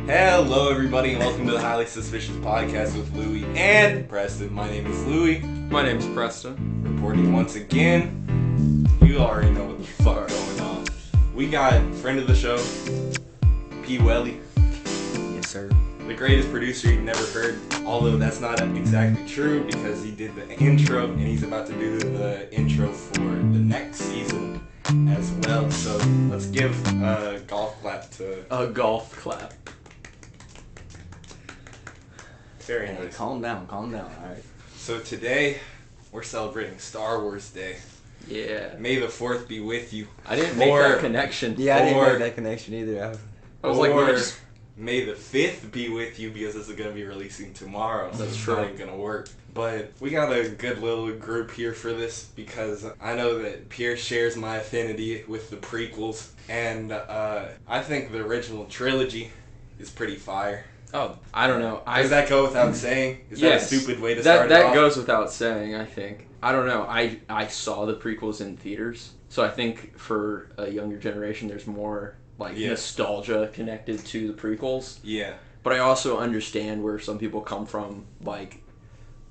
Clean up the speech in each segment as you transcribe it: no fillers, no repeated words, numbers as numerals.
Hello, everybody, and welcome to the Highly Suspicious Podcast with Louie and Preston. My name is Louie. My name is Preston. Reporting once again. You already know what the fuck going on. We got friend of the show, P. Welly. Yes, sir. The greatest producer you've never heard. Although that's not exactly true because he did the intro and he's about to do the intro for the next season as well. So let's give a golf clap to... A golf clap. Very Hey, nice. calm down, alright. So today, we're celebrating Star Wars Day. Yeah. May the 4th be with you. I didn't make that connection. Yeah, I didn't Or- make that connection either. I was like, Or we're just... May the 5th be with you because this is going to be releasing tomorrow. So That's it's true. not going to work. But we got a good little group here for this because I know that Pierre shares my affinity with the prequels. And I think the original trilogy is pretty fire. Oh, I don't know. Does that go without saying? Is that a Yes. stupid way to start it That off? goes without saying, I think. I don't know. I saw the prequels in theaters, so I think for a younger generation there's more nostalgia connected to the prequels. Yeah. But I also understand where some people come from, like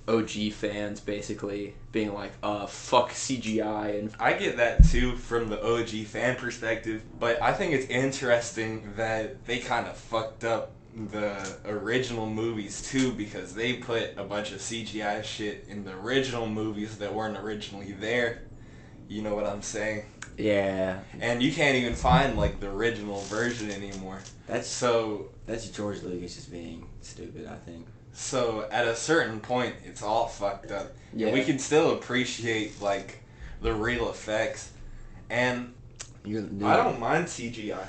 OG fans basically being like, fuck CGI. And I get that too from the OG fan perspective, but I think it's interesting that they kind of fucked up the original movies too because they put a bunch of CGI shit in the original movies that weren't originally there. You know what I'm saying? Yeah. And you can't even find like the original version anymore. That's George Lucas just being stupid, I think. So at a certain point, it's all fucked up. Yeah. And we can still appreciate like the real effects, and I don't mind CGI.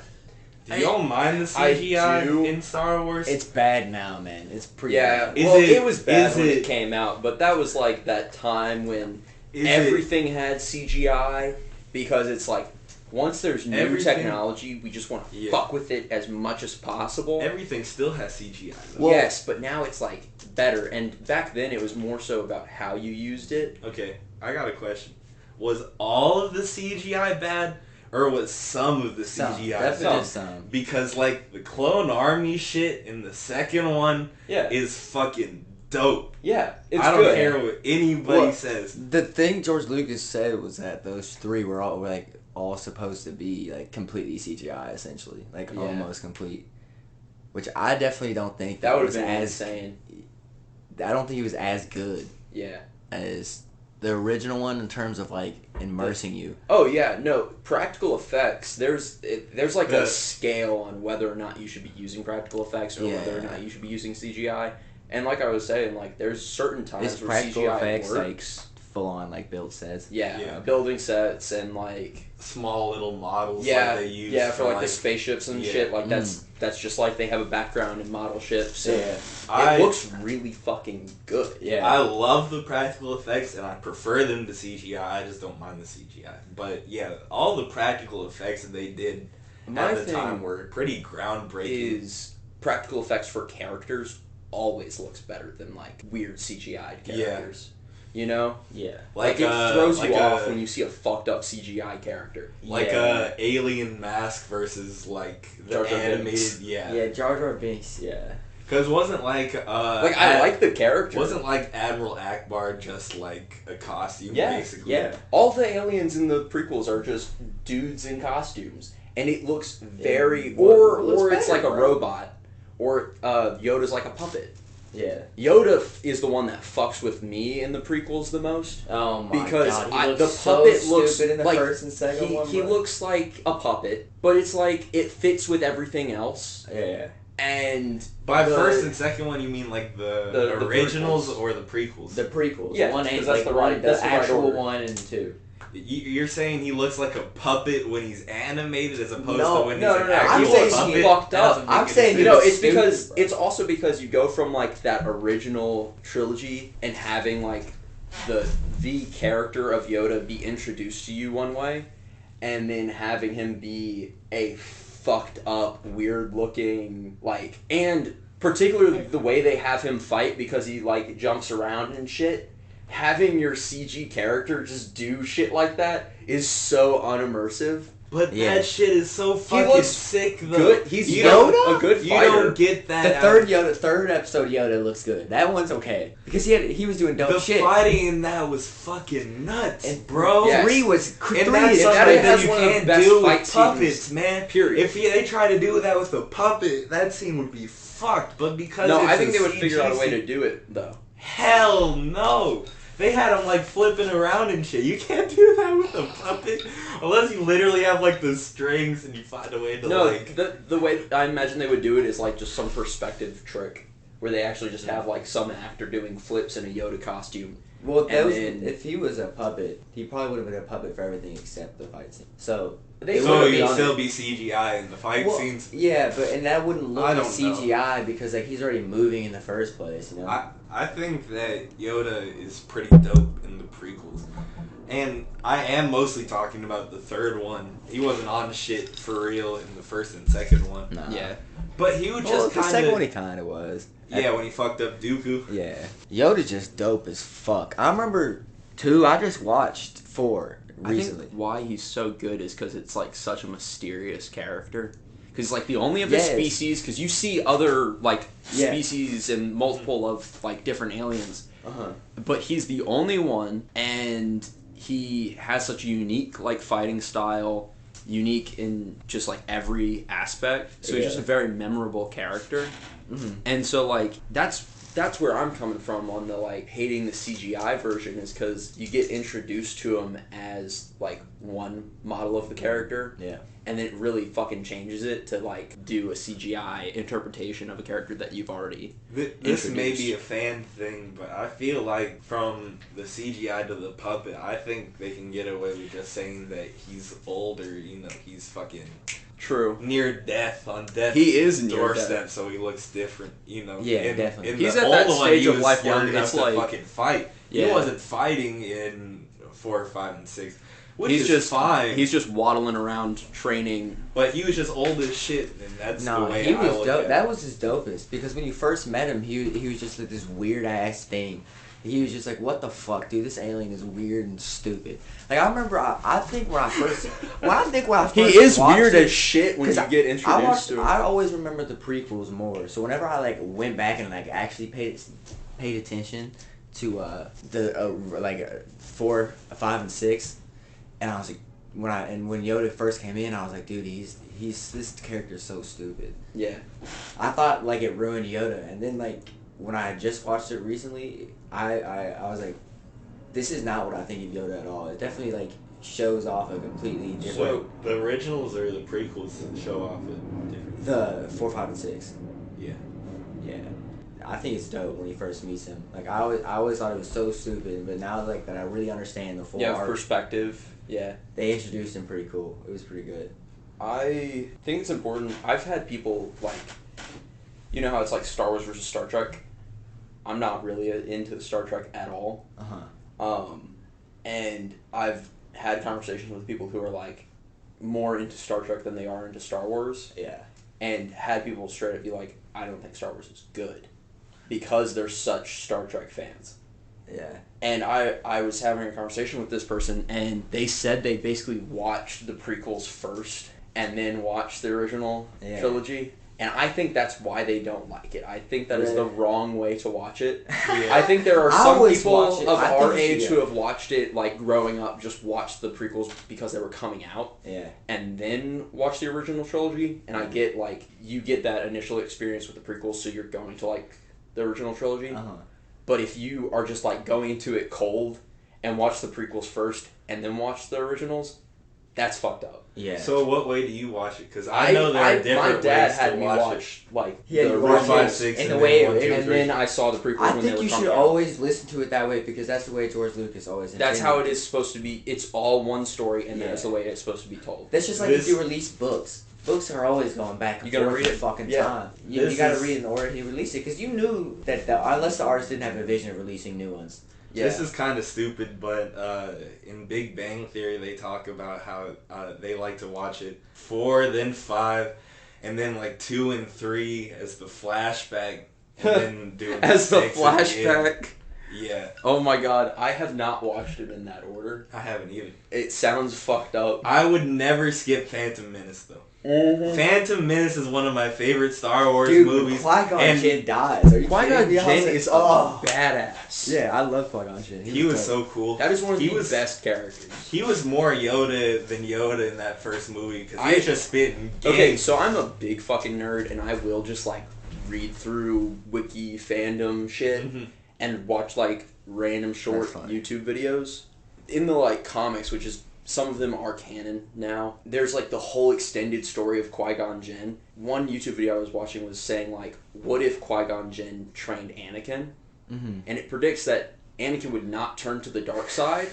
Do y'all mind the CGI in Star Wars? It's bad now, man. It's pretty yeah, bad. it was bad when it came out, but that was like that time when everything had CGI because it's like once there's new technology, we just want to fuck with it as much as possible. Everything still has CGI though. Yes, but now it's like better, and back then it was more so about how you used it. Okay, I got a question. Was all of the CGI bad? Or was some of the CGI definitely some. Because like the Clone Army shit in the second one is fucking dope. Yeah, it's I don't good. care what anybody says. The thing George Lucas said was that those three were all supposed to be like completely CGI essentially, like almost complete. Which I definitely don't think that would have was been as insane. I don't think it was as good. Yeah. As the original one in terms of like immersing you. Oh yeah, no, practical effects. There's like a scale on whether or not you should be using practical effects or whether or not you should be using CGI. And like I was saying, like there's certain times where practical CGI effects works. Like full on like build sets. Yeah, building sets and like small little models like they use for like the spaceships and shit. Like that's just like they have a background in model ships. Yeah. It looks really fucking good. Yeah. I love the practical effects and I prefer them to CGI. I just don't mind the CGI. But yeah, all the practical effects that they did at the time were pretty groundbreaking. Is practical effects for characters always looks better than like weird CGI characters. You know? Yeah. Like it throws you off when you see a fucked up CGI character. Like a alien mask versus like the Jar Jar animated Binks. Yeah, Jar Jar Binks, yeah. Because wasn't like I like the character. Wasn't like Admiral Akbar just like a costume basically? Yeah. All the aliens in the prequels are just dudes in costumes. And it looks very or it's like a robot. Or Yoda's like a puppet. Yeah. Yoda is the one that fucks with me in the prequels the most. Oh my The god. puppet looks in the like first and second one. He looks like a puppet, but it's like it fits with everything else. Yeah. And by first and second one, you mean like the originals or the prequels? The prequels. Yeah, one and that's like the actual order. 1 and 2. You're saying he looks like a puppet when he's animated as opposed to when he's an I'm actual saying puppet? he fucked up. I'm saying It's also because you go from like that original trilogy and having like the character of Yoda be introduced to you one way, and then having him be a fucked up, weird looking and particularly the way they have him fight because he like jumps around and shit. Having your CG character just do shit like that is so unimmersive. But Yeah. that shit is so fucking looks sick, though. good. He's You a good You fighter. don't get that. The third episode Yoda looks good. That one's okay because he was doing dope The shit. fighting in that was fucking nuts, And bro. Yeah. Three was And three. that's Is something that that has you one of the can't best do fight with scenes, puppets, man. period. If they try to do that with a puppet, that scene would be fucked. But because No, it's I think a they would CG figure out a way scene- to do it though. Hell no. They had him like flipping around and shit. You can't do that with a puppet unless you literally have like the strings and you find a way to No, like. the way I imagine they would do it is like just some perspective trick where they actually just have like some actor doing flips in a Yoda costume. Well, And if he was a puppet, he probably would have been a puppet for everything except the fight scene. So They So would've you'd done still it. be CGI in the fight well, scenes. yeah, and that wouldn't look I like don't know. CGI because like he's already moving in the first place. You know. I think that Yoda is pretty dope in the prequels. And I am mostly talking about the third one. He wasn't on shit for real in the first and second one. Nah. Yeah. But he would Well, just the kind second one he of... kind of was. Yeah, when he fucked up Dooku. Yeah. Yoda's just dope as fuck. I remember 2. I just watched 4 recently. I think why he's so good is because it's like such a mysterious character. Because like the only of his species, because you see other like species and multiple of like different aliens, but he's the only one, and he has such a unique like fighting style, unique in just like every aspect. So he's just a very memorable character, and so like that's where I'm coming from on the like hating the CGI version is because you get introduced to him as like one model of the character. Yeah. And then it really fucking changes it to like do a CGI interpretation of a character that you've already This may introduced. be a fan thing, but I feel like from the CGI to the puppet, I think they can get away with just saying that he's older, you know, he's fucking True. near death, on death's He is near doorstep, death. so he looks different, you know. Yeah, definitely. He's the at that old one, stage he of was life where young enough it's to like- fucking fight. Yeah. He wasn't fighting in 4, 5, and 6, which He's is just fine. He's just waddling around training. But he was just old as shit, and that's the way he I was look dope. at That it. was his dopest because when you first met him, he was just like this weird ass thing. He was just like, what the fuck, dude? This alien is weird and stupid. Like I remember, I think when I first He is watched weird it- as shit when you 'cause get I introduced watched. to him. I always remember the prequels more. So whenever I like went back and like actually paid attention to the 4, 5, and 6, and I was like, when Yoda first came in, I was like, dude, he's this character is so stupid. Yeah. I thought like it ruined Yoda, and then like when I just watched it recently, I was like, this is not what I think of Yoda at all. It definitely like shows off a completely different. So, the originals or the prequels show off a different... The 4, 5, and 6. Yeah. Yeah, I think it's dope when he first meets him. Like I always thought it was so stupid, but now like that I really understand the full Yeah, arc. perspective. Yeah. They introduced him pretty cool. It was pretty good. I think it's important. I've had people like, you know how it's like Star Wars versus Star Trek? I'm not really into Star Trek at all. And I've had conversations with people who are like more into Star Trek than they are into Star Wars. Yeah. And had people straight up be like, I don't think Star Wars is good because they're such Star Trek fans. Yeah. And I was having a conversation with this person, and they said they basically watched the prequels first and then watched the original trilogy. And I think that's why they don't like it. I think that is the wrong way to watch it. Yeah. I think there are I some always people watch it. of I think our you age should, who have watched it, like, growing up, just watched the prequels because they were coming out. Yeah. And then watch the original trilogy. And I get, like, you get that initial experience with the prequels, so you're going to like the original trilogy. But if you are just, like, going into it cold and watch the prequels first and then watch the originals, that's fucked up. Yeah. So what way do you watch it? Because I know there are different my dad ways had to me watch like Yeah, the you it. 4, watch 4, 5, it 6, in and the way then 1, 2, and 3. then I saw the prequels I when they think were you coming should out. always listen to it that way because that's the way George Lucas always intended. That's how it is supposed to be. It's all one story, and Yeah. that's the way it's supposed to be told. That's just like if you release books. Books are always going back and You gotta forth read the it. fucking Yeah. time. You This gotta is- read in the order he released it because you knew that unless the artist didn't have a vision of releasing new ones. Yeah. This is kind of stupid, but in Big Bang Theory, they talk about how they like to watch it 4, then 5, and then like 2 and 3 as the flashback, and then doing As the 6 again. flashback. Yeah. Oh my god, I have not watched it in that order. I haven't either. It sounds fucked up. I would never skip Phantom Menace though. Mm-hmm. Phantom Menace is one of my favorite Star Wars Dude, movies. Qui-Gon Jinn dies. Are you Qui-Gon kidding me? Jinn is badass. Yeah, I love Qui-Gon Jinn. He was so cool. That is one of He the was- best characters. He was more Yoda than Yoda in that first movie because I- he was just spitting. Okay, gangs. so I'm a big fucking nerd, and I will just like read through wiki fandom shit Mhm. and watch like random short That's fine. YouTube videos. In the like comics, which is some of them are canon now. There's like the whole extended story of Qui-Gon Jinn. One YouTube video I was watching was saying like, what if Qui-Gon Jinn trained Anakin? Mm-hmm. And it predicts that Anakin would not turn to the dark side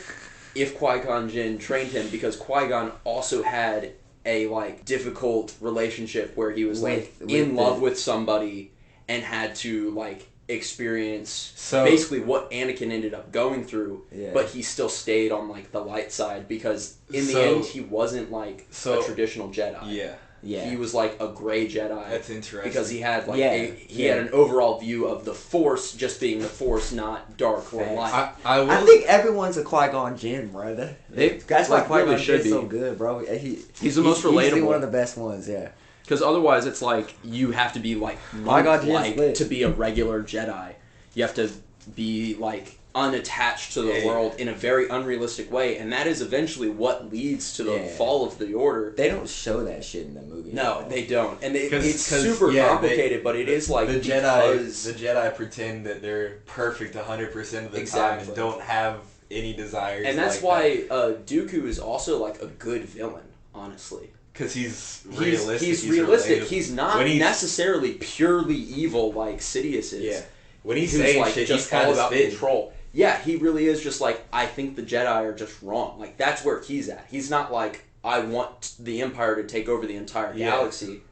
if Qui-Gon Jinn trained him, because Qui-Gon also had a like difficult relationship where he was like With in the- love with somebody and had to like experience So- basically what Anakin ended up going through, Yeah. but he still stayed on like the light side because in the So- end he wasn't like so- a traditional Jedi. Yeah, Yeah. He was like a gray Jedi. that's interesting. Because he had like Yeah, he had an overall view of the Force just being the Force, not dark or Facts. light. I will. I think everyone's a Qui-Gon Jinn, bro. That's why like, really Qui-Gon should Jinn's so be. good, bro. He's the most He's relatable. one of the best ones, yeah. Because otherwise, it's like you have to be like Qui-Gon Jinn's monk-like lit. to be a regular Jedi. You have to be like unattached to the Yeah. world in a very unrealistic way, and that is eventually what leads to the Yeah. fall of the Order. They don't show that shit in the movie. No, they don't, and it's 'Cause, super yeah, complicated. But it is like the because Jedi pretend that they're perfect 100% of the time Exactly. and don't have any desires. and that's like why Dooku is also like a good villain, honestly. because he's realistic. He's realistic. relatable. He's not When he's- necessarily purely evil like Sidious is. Yeah, when he's Who's saying like shit, just he's kind all of about spitting. control. Yeah, he really is just like, I think the Jedi are just wrong. Like, that's where he's at. He's not like, I want the Empire to take over the entire Yeah. galaxy.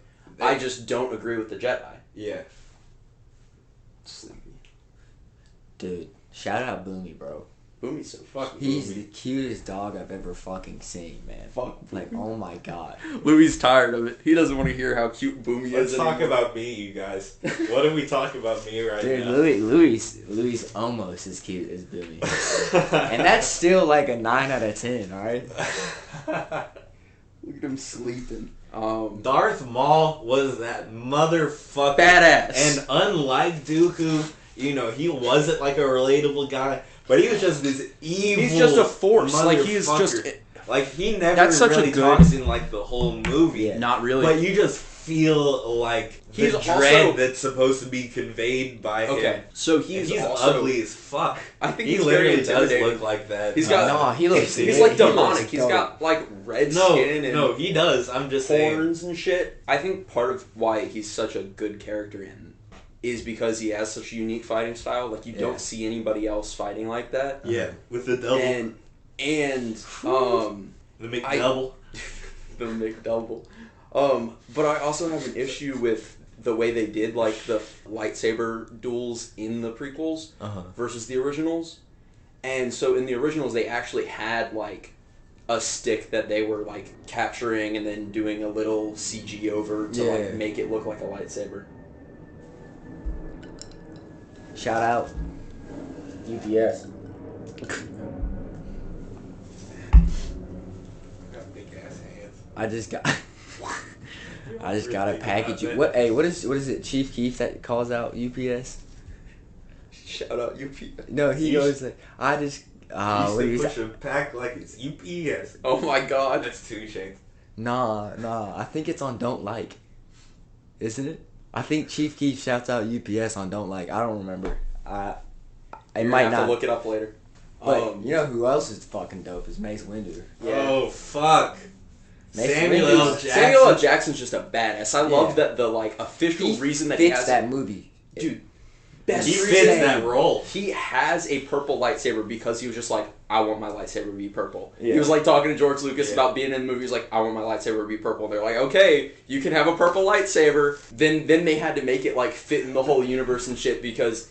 I just don't agree with the Jedi. Yeah, Sleepy. Dude, shout out Boomy, bro. Boomy's so fucking He's the cutest dog I've ever fucking seen, man. Fuck. Like, oh my god. Louis tired of it. He doesn't want to hear how cute Boomy let's is. talk anymore. about me, you guys. What are we talking about me right Dude, now? Louis almost as cute as Boomy. And that's still like a 9 out of 10, alright? Look at him sleeping. Darth Maul was that motherfucker. Badass. And unlike Dooku, you know, he wasn't like a relatable guy, but he was just this evil. He's just a force. Like, he's motherfucker. just... Like, he never That's such a really good- talks in like the whole movie. Yeah. Not really. But you just feel like the He's dread also- that's supposed to be conveyed by him. Okay, so And he's he's also... ugly as fuck. I think He he's very literally does intimidating. look like that. He's got- Nah, he looks... He's he like looks demonic. He's dope. got like red no, skin and no, he does. I'm just saying. horns and shit. I think part of why he's such a good character in is because he has such a unique fighting style. Like, you Yeah. don't see anybody else fighting like that. Yeah, with the double, And the McDouble. the McDouble. But I also have an issue with the way they did like the lightsaber duels in the prequels Uh-huh. versus the originals. And so in the originals they actually had like a stick that they were like capturing and then doing a little CG over to Yeah. like make it look like a lightsaber. Shout out. UPS. Got big ass hands. I just got a package. What is it, Chief Keef that calls out UPS? Shout out UPS. No, he You goes like, I just what You is used to push a pack like it's UPS. Oh my god. That's 2 Chainz. Nah, I think it's on Don't Like. Isn't it? I think Chief Keef shouts out UPS on Don't Like. I don't remember. It You're might gonna have not. to look it up later. But you know who else is fucking dope is Mace Windu. Yeah. Oh fuck. Mace Samuel Windu- L. Jackson. Samuel L. Jackson's just a badass. I love Yeah. that the like official reason that he fits has that movie. dude. Best He reason fits that role. He has a purple lightsaber because he was just like, I want my lightsaber to be purple. Yeah. He was like talking to George Lucas Yeah. about being in the movie. He's like, I want my lightsaber to be purple. And they're like, okay, you can have a purple lightsaber. Then they had to make it like fit in the whole universe and shit because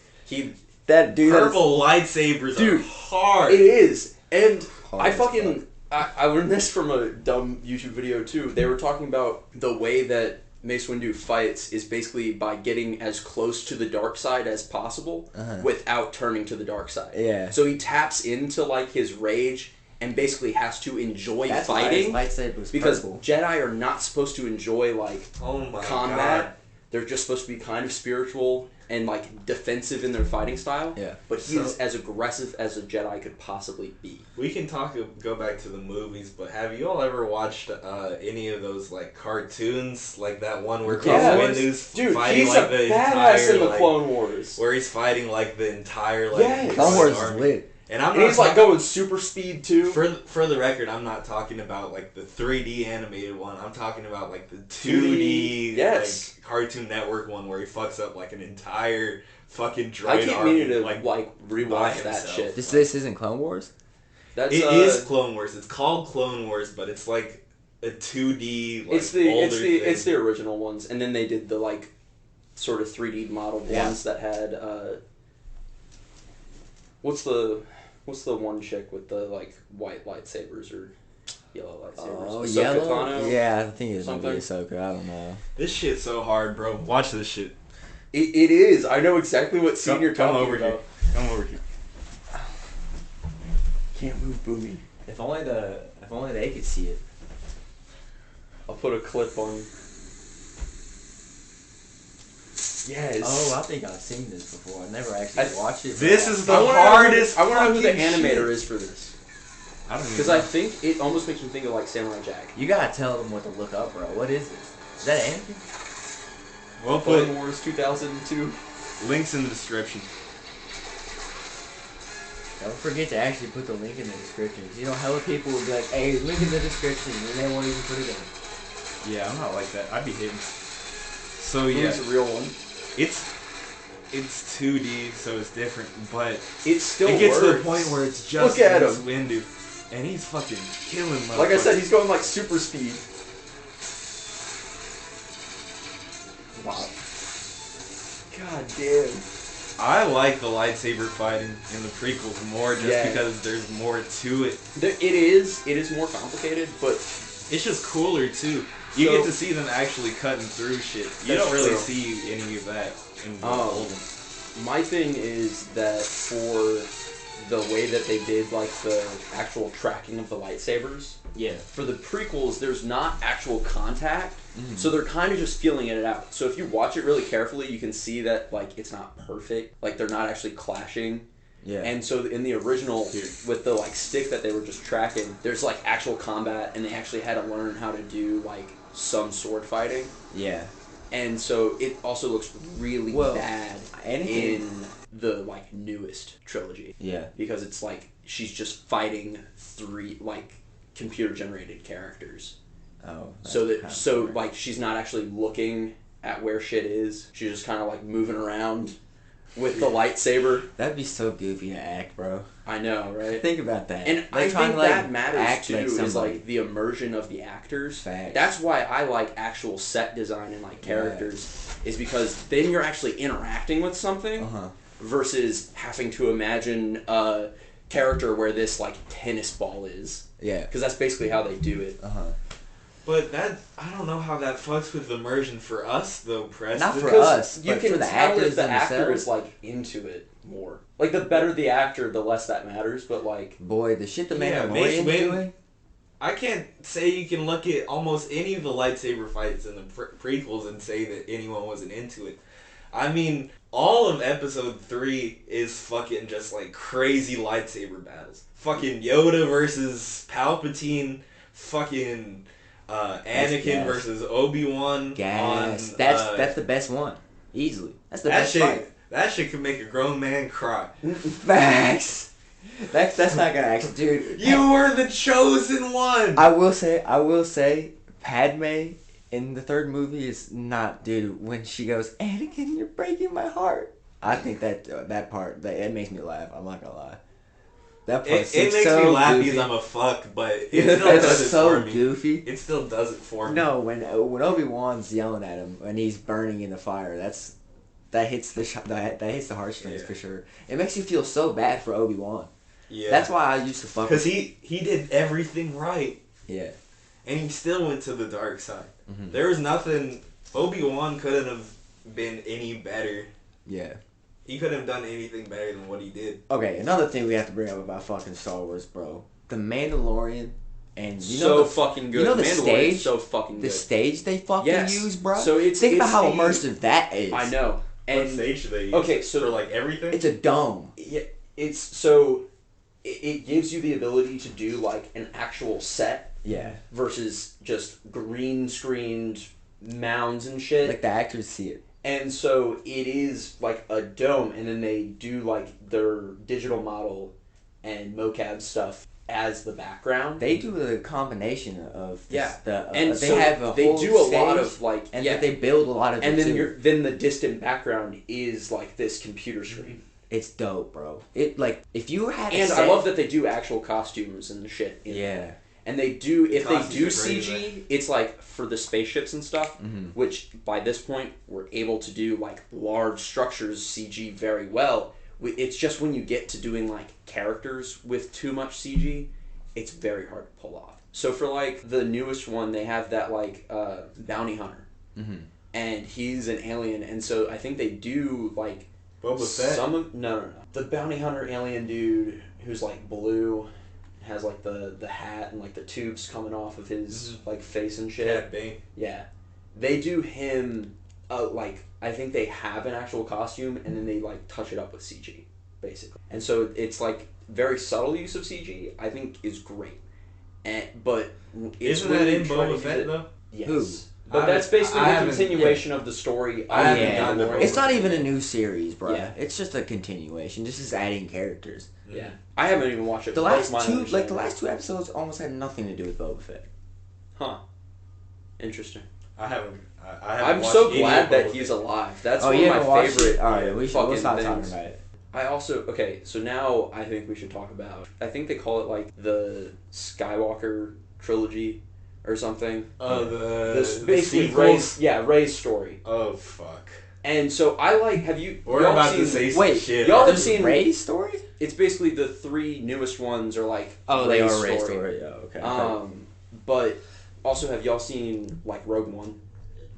That dude. Purple lightsabers Dude, are hard. it is. And Hard I as fucking I learned this from a dumb YouTube video too. They were talking about the way that Mace Windu fights is basically by getting as close to the dark side as possible without turning to the dark side. Yeah. So he taps into like his rage and basically has to enjoy fighting. Why his lightsaber's because purple. Jedi are not supposed to enjoy like combat. God. They're just supposed to be kind of spiritual and like defensive in their fighting style. Yeah. But he is as aggressive as a Jedi could possibly be. We can go back to the movies, but have you all ever watched any of those like cartoons, like that one where Windu's fighting like the badass entire in the like, Clone Wars, where he's fighting like the entire like Clone Wars is army. lit. And I'm and not he's like going super speed too. for the record, I'm not talking about like the 3D animated one. I'm talking about like the 2D like Cartoon Network one where he fucks up like an entire fucking droid I keep army, meaning to like rewatch that shit. This isn't Clone Wars? That's it is Clone Wars. It's called Clone Wars, but it's like a 2D like it's the original ones, and then they did the like sort of 3D modeled ones that had what's the one chick with the like white lightsabers or yellow lightsabers? Oh, Ahsoka yellow? Tano? Yeah, I think it's something. Ahsoka. I don't know. This shit's so hard, bro. Watch this shit. It is. I know exactly what scene you're Come talking over about. here. Come over here. Can't move, Boomy. If only they could see it. I'll put a clip on. Yes. Oh, I think I've seen this before. I never actually watched it. This is the I wanna hardest. I want to know who the fucking animator shit. is for this. I don't even Because know. I think it almost makes me think of like Samurai Jack. You gotta tell them what to look up, bro. What is this? Is that Anakin? We'll put Clone Wars 2002. links in the description. Don't forget to actually put the link in the description. You know, hella people will be like, hey, link in the description, and they won't even put it in. Yeah, I'm not like that. I'd be hidden. So yeah, Who's the real one? it's 2D, so it's different, but It still it gets to works. the point where it's just Look at Mace him. Windu, and he's fucking killing motherfuckers. Like I said, he's going like super speed. Wow. God damn. I like the lightsaber fighting in the prequels more just because there's more to it. It is more complicated, but It's just cooler too. You So- get to see them actually cutting through shit. You That's don't really true. see any of that in the Oh. old ones. my thing is that for the way that they did like the actual tracking of the lightsabers, Yeah. for the prequels, there's not actual contact, so they're kind of just feeling it out. So if you watch it really carefully, you can see that like it's not perfect, like they're not actually clashing. Yeah. And so in the original, Here. with the like stick that they were just tracking, there's like actual combat, and they actually had to learn how to do like some sword fighting. Yeah. And so it also looks really Well, bad Anakin- in the like newest trilogy. Yeah. Because it's like she's just fighting three like computer generated characters. Oh. that's So that kinda so boring. like she's not actually looking at where shit is. She's just kind of like moving around with the lightsaber. That'd be so goofy to act, bro. I know, right? Think about that. And They're I trying think to, like, that matters act too. like Is somebody. like the immersion of the actors. Facts. That's why I like actual set design and like characters, is because then you're actually interacting with something Uh-huh. versus having to imagine a character where this like tennis ball is. Yeah. Because that's basically how they do it. Uh-huh. But that, I don't know how that fucks with immersion for us though, Preston. Not for Because us, you but can for the tell actors if the actor themselves. is like into it more. Like the better the actor, the less that matters. But like, Boy, the shit the Yeah, Mace Mandalorian's Windu- doing. I can't say you can look at almost any of the lightsaber fights in the prequels and say that anyone wasn't into it. I mean, all of episode 3 is fucking just like crazy lightsaber battles. Fucking Yoda versus Palpatine. Fucking Anakin gas. versus Obi-Wan. Gas. On, That's the best one. Easily. That's the that best shit. fight. That shit could make a grown man cry. Facts. That's not gonna actually, dude. You were the chosen one. I will say, Padme in the third movie is not, dude. When she goes, Anakin, you're breaking my heart. I think that part it makes me laugh. I'm not gonna lie. That part It makes so me laugh goofy. because I'm a fuck, but it still does It's it so for me. goofy. It still does it for me. No, when Obi-Wan's yelling at him when he's burning in the fire, that hits the heartstrings Yeah. for sure. It makes you feel so bad for Obi-Wan. Yeah. That's why I used to fuck. Because he did everything right, Yeah. and he still went to the dark side. Mhm. There was nothing Obi-Wan couldn't have been any better. Yeah. He couldn't have done anything better than what he did. Okay, another thing we have to bring up about fucking Star Wars, bro. The Mandalorian, and you so know fucking good. You know the Mandalorian's stage, so fucking good. the stage they fucking use, bro. So think about how immersive that is. I know. And What stage do they use? Okay, so for like everything. It's a dome. Yeah, it's so it gives you the ability to do like an actual set. Yeah. Versus just green screened mounds and shit. Like the actors see it. And so it is like a dome, and then they do like their digital model and mocap stuff as the background. They do a combination of and they so have a they whole do a stage, lot of like and they build a lot of and it then too. then the distant background is like this computer screen. It's dope, bro. It like if you had and I love that they do actual costumes and shit. Yeah. And they do, if they do Costumes are CG, it's like for the spaceships and stuff, which by this point we're able to do like large structures CG very well. It's just when you get to doing like characters with too much CG, it's very hard to pull off. So for like the newest one, they have that like bounty hunter, and he's an alien, and so I think they do like Boba Fett. No, the bounty hunter alien dude who's like blue. Has like the hat and like the tubes coming off of his like face and shit. Cat Bane. Yeah, they do him. Like I think they have an actual costume and then they like touch it up with CG, basically. And so it's like very subtle use of CG. I think is great. But isn't that in Boba Fett though? Yes. Who? But that's basically the continuation of the story. It's not even a new series, bro. Yeah. It's just a continuation. This is adding characters. Yeah, I haven't even watched it. The last two episodes almost had nothing to do with Boba Fett. Huh. Interesting. I haven't. I'm so glad that he's alive. That's one of my favorite. All right, we'll stop talking things. about it. I also so now I think we should talk about. I think they call it like the Skywalker trilogy or something. Basically Rey's story. Oh fuck. And so I like. Have you? We're about to say some shit. Y'all have seen Rey's story? It's basically the three newest ones are like. They are Rey's story. Yeah, okay. But also have y'all seen like Rogue One?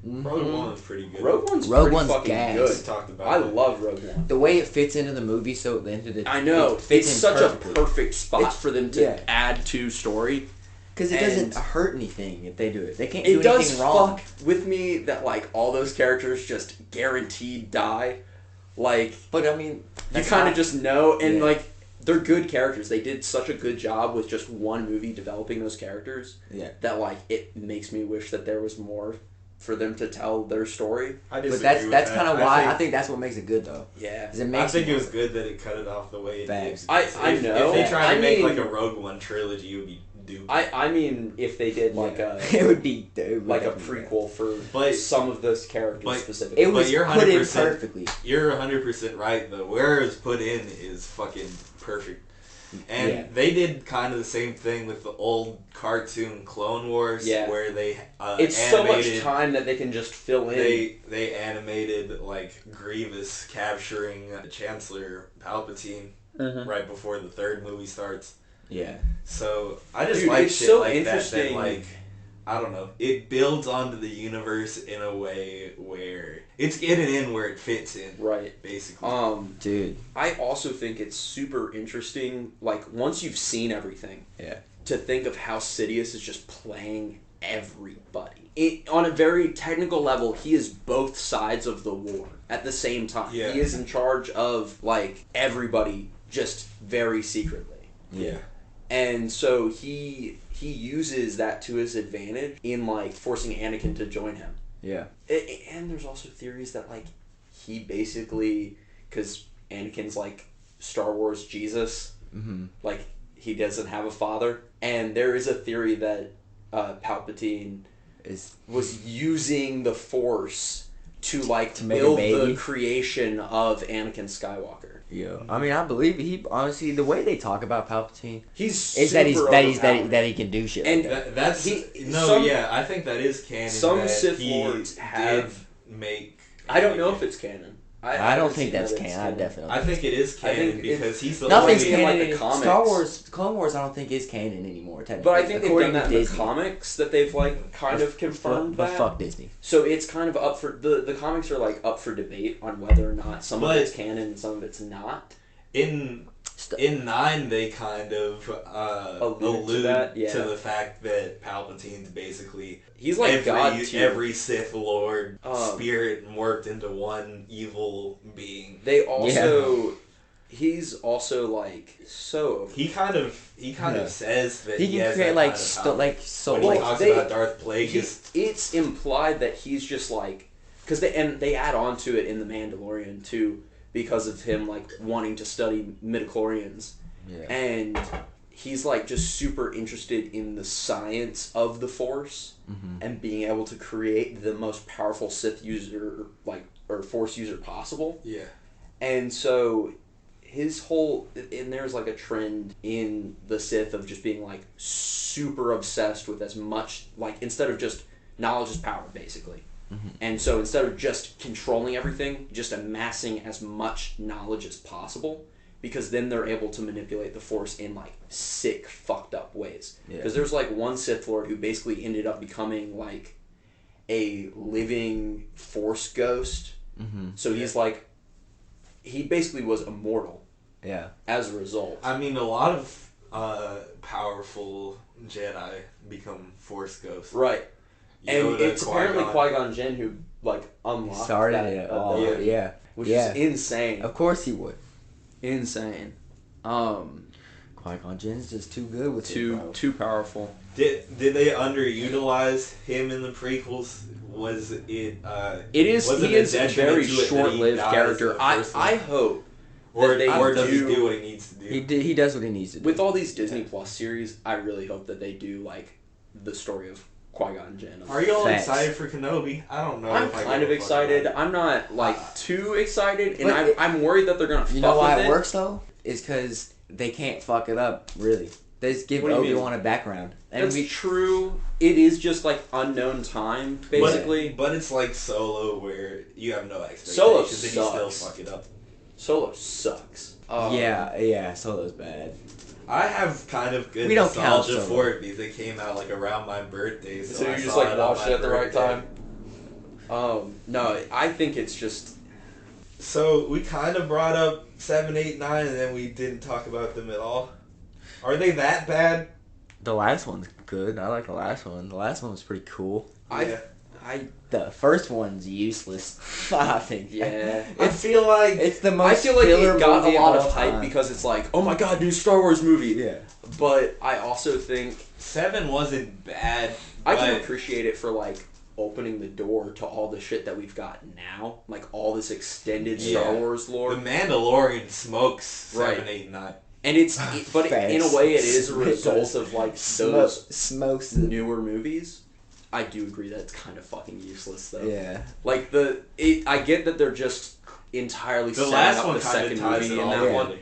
Rogue One is pretty good. Rogue One's fucking gas. good. Talked about I love Rogue One. The way it fits into the movie, I know it's such a perfect spot for them to add to story. Because it doesn't hurt anything if they do it. They can't do anything wrong. It does fuck with me that like all those characters just guaranteed die. Like, but I mean, you kind of just know, and like they're good characters. They did such a good job with just one movie developing those characters. Yeah. That like it makes me wish that there was more for them to tell their story. But that's kind of why I think that's what makes it good though. Yeah. I think it was good that it cut it off the way it did. I know. If they tried to make like a Rogue One trilogy, it would be doomed. I mean, if they did like it would be like a prequel for some of those characters specifically. It was put in perfectly. You're 100% right though. Where it's put in is fucking perfect. And they did kind of the same thing with the old cartoon Clone Wars, where they it's so much time that they can just fill in. They animated like Grievous capturing Chancellor Palpatine right before the third movie starts. Yeah. So I just like shit so like interesting. that. Like I don't know, it builds onto the universe in a way where it's getting in where it fits in. Right. Basically. Dude. I also think it's super interesting, like, once you've seen everything, to think of how Sidious is just playing everybody. On a very technical level, he is both sides of the war at the same time. Yeah. He is in charge of, like, everybody just very secretly. Yeah. And so he uses that to his advantage in, like, forcing Anakin to join him. Yeah. And there's also theories that, like, he basically, because Anakin's, like, Star Wars Jesus, like, he doesn't have a father. And there is a theory that Palpatine was using the Force to build the creation of Anakin Skywalker. Yeah, I mean, I believe he honestly the way they talk about Palpatine, that he can do shit. And like I think that is canon. Some Sith Lords have make. I don't know if it's canon. I don't think haven't that's seen that canon. I it's definitely. I think it is I canon think because he's the Nothing's only. in, like, canon. the comics. Star Wars, Clone Wars, I don't think is canon anymore. Technically, But I think they've according done that to in the Disney. comics that they've like kind of confirmed But that. fuck Disney. So it's kind of up for the comics are like up for debate on whether or not some of it's canon and some of it's not. In 9, they kind of allude to the fact that Palpatine's basically he's like God tier. Every Sith Lord spirit morphed into one evil being. They also he's also like so he kind of says that he has can create that like kind of like so when like he talks about Darth Plagueis. It's implied that he's just like because they add on to it in the Mandalorian too because of him like wanting to study midichlorians. And he's like just super interested in the science of the Force and being able to create the most powerful Sith user or Force user possible. Yeah. And so his whole and there's like a trend in the Sith of just being like super obsessed with as much like instead of just knowledge is power basically. And so instead of just controlling everything, just amassing as much knowledge as possible. Because then they're able to manipulate the Force in like sick, fucked up ways. Because there's like one Sith Lord who basically ended up becoming like a living Force ghost. So he's like, he basically was immortal. Yeah. As a result. I mean, a lot of powerful Jedi become Force ghosts. Right. Yoda, And it's apparently Qui-Gon Jinn who like unlocked started that it. which is insane. Of course he would. Insane. Qui-Gon Jinn's just too good with it, bro. Too powerful. Did they underutilize him in the prequels? Was it? He is a very short-lived character. I hope. Or that does he do what he needs to do? He does what he needs to do. With all these Disney Plus series, I really hope that they do like the story of Qui-Gon Jinn. Are you all excited for Kenobi? I don't know. I'm kind of excited. I'm not like too excited, and I'm worried that they're gonna. You know why it works though? Is because they can't fuck it up. Really, they just give Obi-Wan a background. And that's true. It is just like unknown time, basically. But it's like Solo, where you have no expectations, Solo and you still fuck it up. Solo sucks. Yeah. Solo's bad. I have kind of good nostalgia for it because it came out like around my birthday. So you just like watched it at the right time? No, I think it's just... So we kind of brought up 7, 8, 9 and then we didn't talk about them at all. Are they that bad? The last one's good. I like the last one. The last one was pretty cool. The first one's useless. I think. Yeah. I feel like it's the most. I feel like it got a lot of hype because it's like, oh my god, new Star Wars movie. Yeah. But I also think 7 wasn't bad. I can appreciate it for like opening the door to all the shit that we've got now, like all this extended Star Wars lore. The Mandalorian smokes 7, 8, 9. And but in a way, it is a result of like those smokes newer movies. I do agree that it's kind of fucking useless though. Yeah. Like I get that they're just entirely the last one the second movie in that one.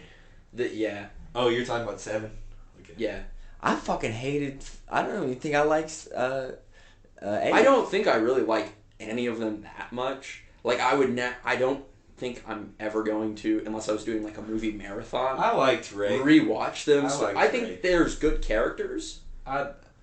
Oh, you're talking about 7. Okay. Yeah. I fucking hated. I don't even think I liked. 8. I don't think I really like any of them that much. Like I don't think I'm ever going to, unless I was doing like a movie marathon. I liked Rey. Rewatch them. I think there's good characters.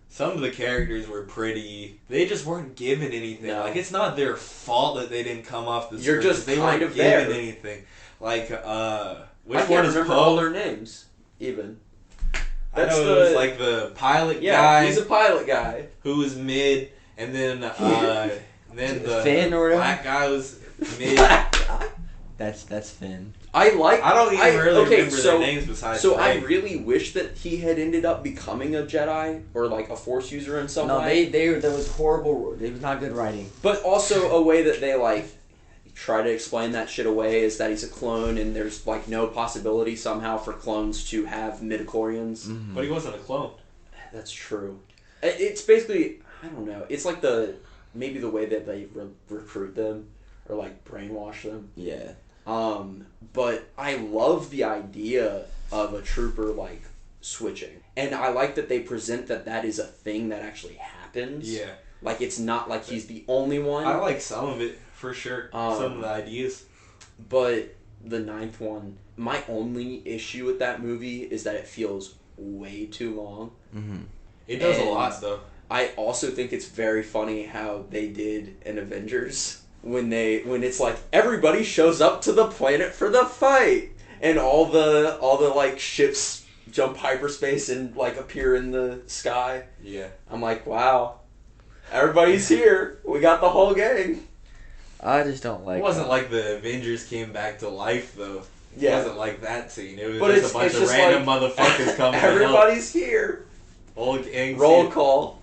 Some of the characters were pretty. They just weren't given anything. No. Like it's not their fault that they didn't come off the. You're just they kind weren't of given there. anything. Like which I one can't is remember Poe? all their names even. I know it was like the pilot guy. Yeah, he's a pilot guy who was mid, and then the Finn or whatever? black guy was mid. That's Finn. I don't even really remember their names besides. So I really wish that he had ended up becoming a Jedi or like a Force user in some way. No, there was horrible. It was not good writing. But also a way that they like try to explain that shit away is that he's a clone and there's like no possibility somehow for clones to have midichlorians. But he wasn't a clone. That's true. It's basically, I don't know. It's like maybe the way that they recruit them or like brainwash them. Yeah. But I love the idea of a trooper like switching, and I like that they present that is a thing that actually happens. Yeah. Like it's not like he's the only one. I like some of it for sure. Some of the ideas. But the 9th one, my only issue with that movie is that it feels way too long. Mm-hmm. It does And a lot, though. I also think it's very funny how they did an Avengers when it's like everybody shows up to the planet for the fight and all the like ships jump hyperspace and like appear in the sky. Yeah. I'm like, wow, everybody's here. We got the whole gang. I just don't like. It wasn't like the Avengers came back to life, though. Yeah. It wasn't like that scene. It was But just a bunch of random motherfuckers coming. Everybody's here. Whole gang. Roll call.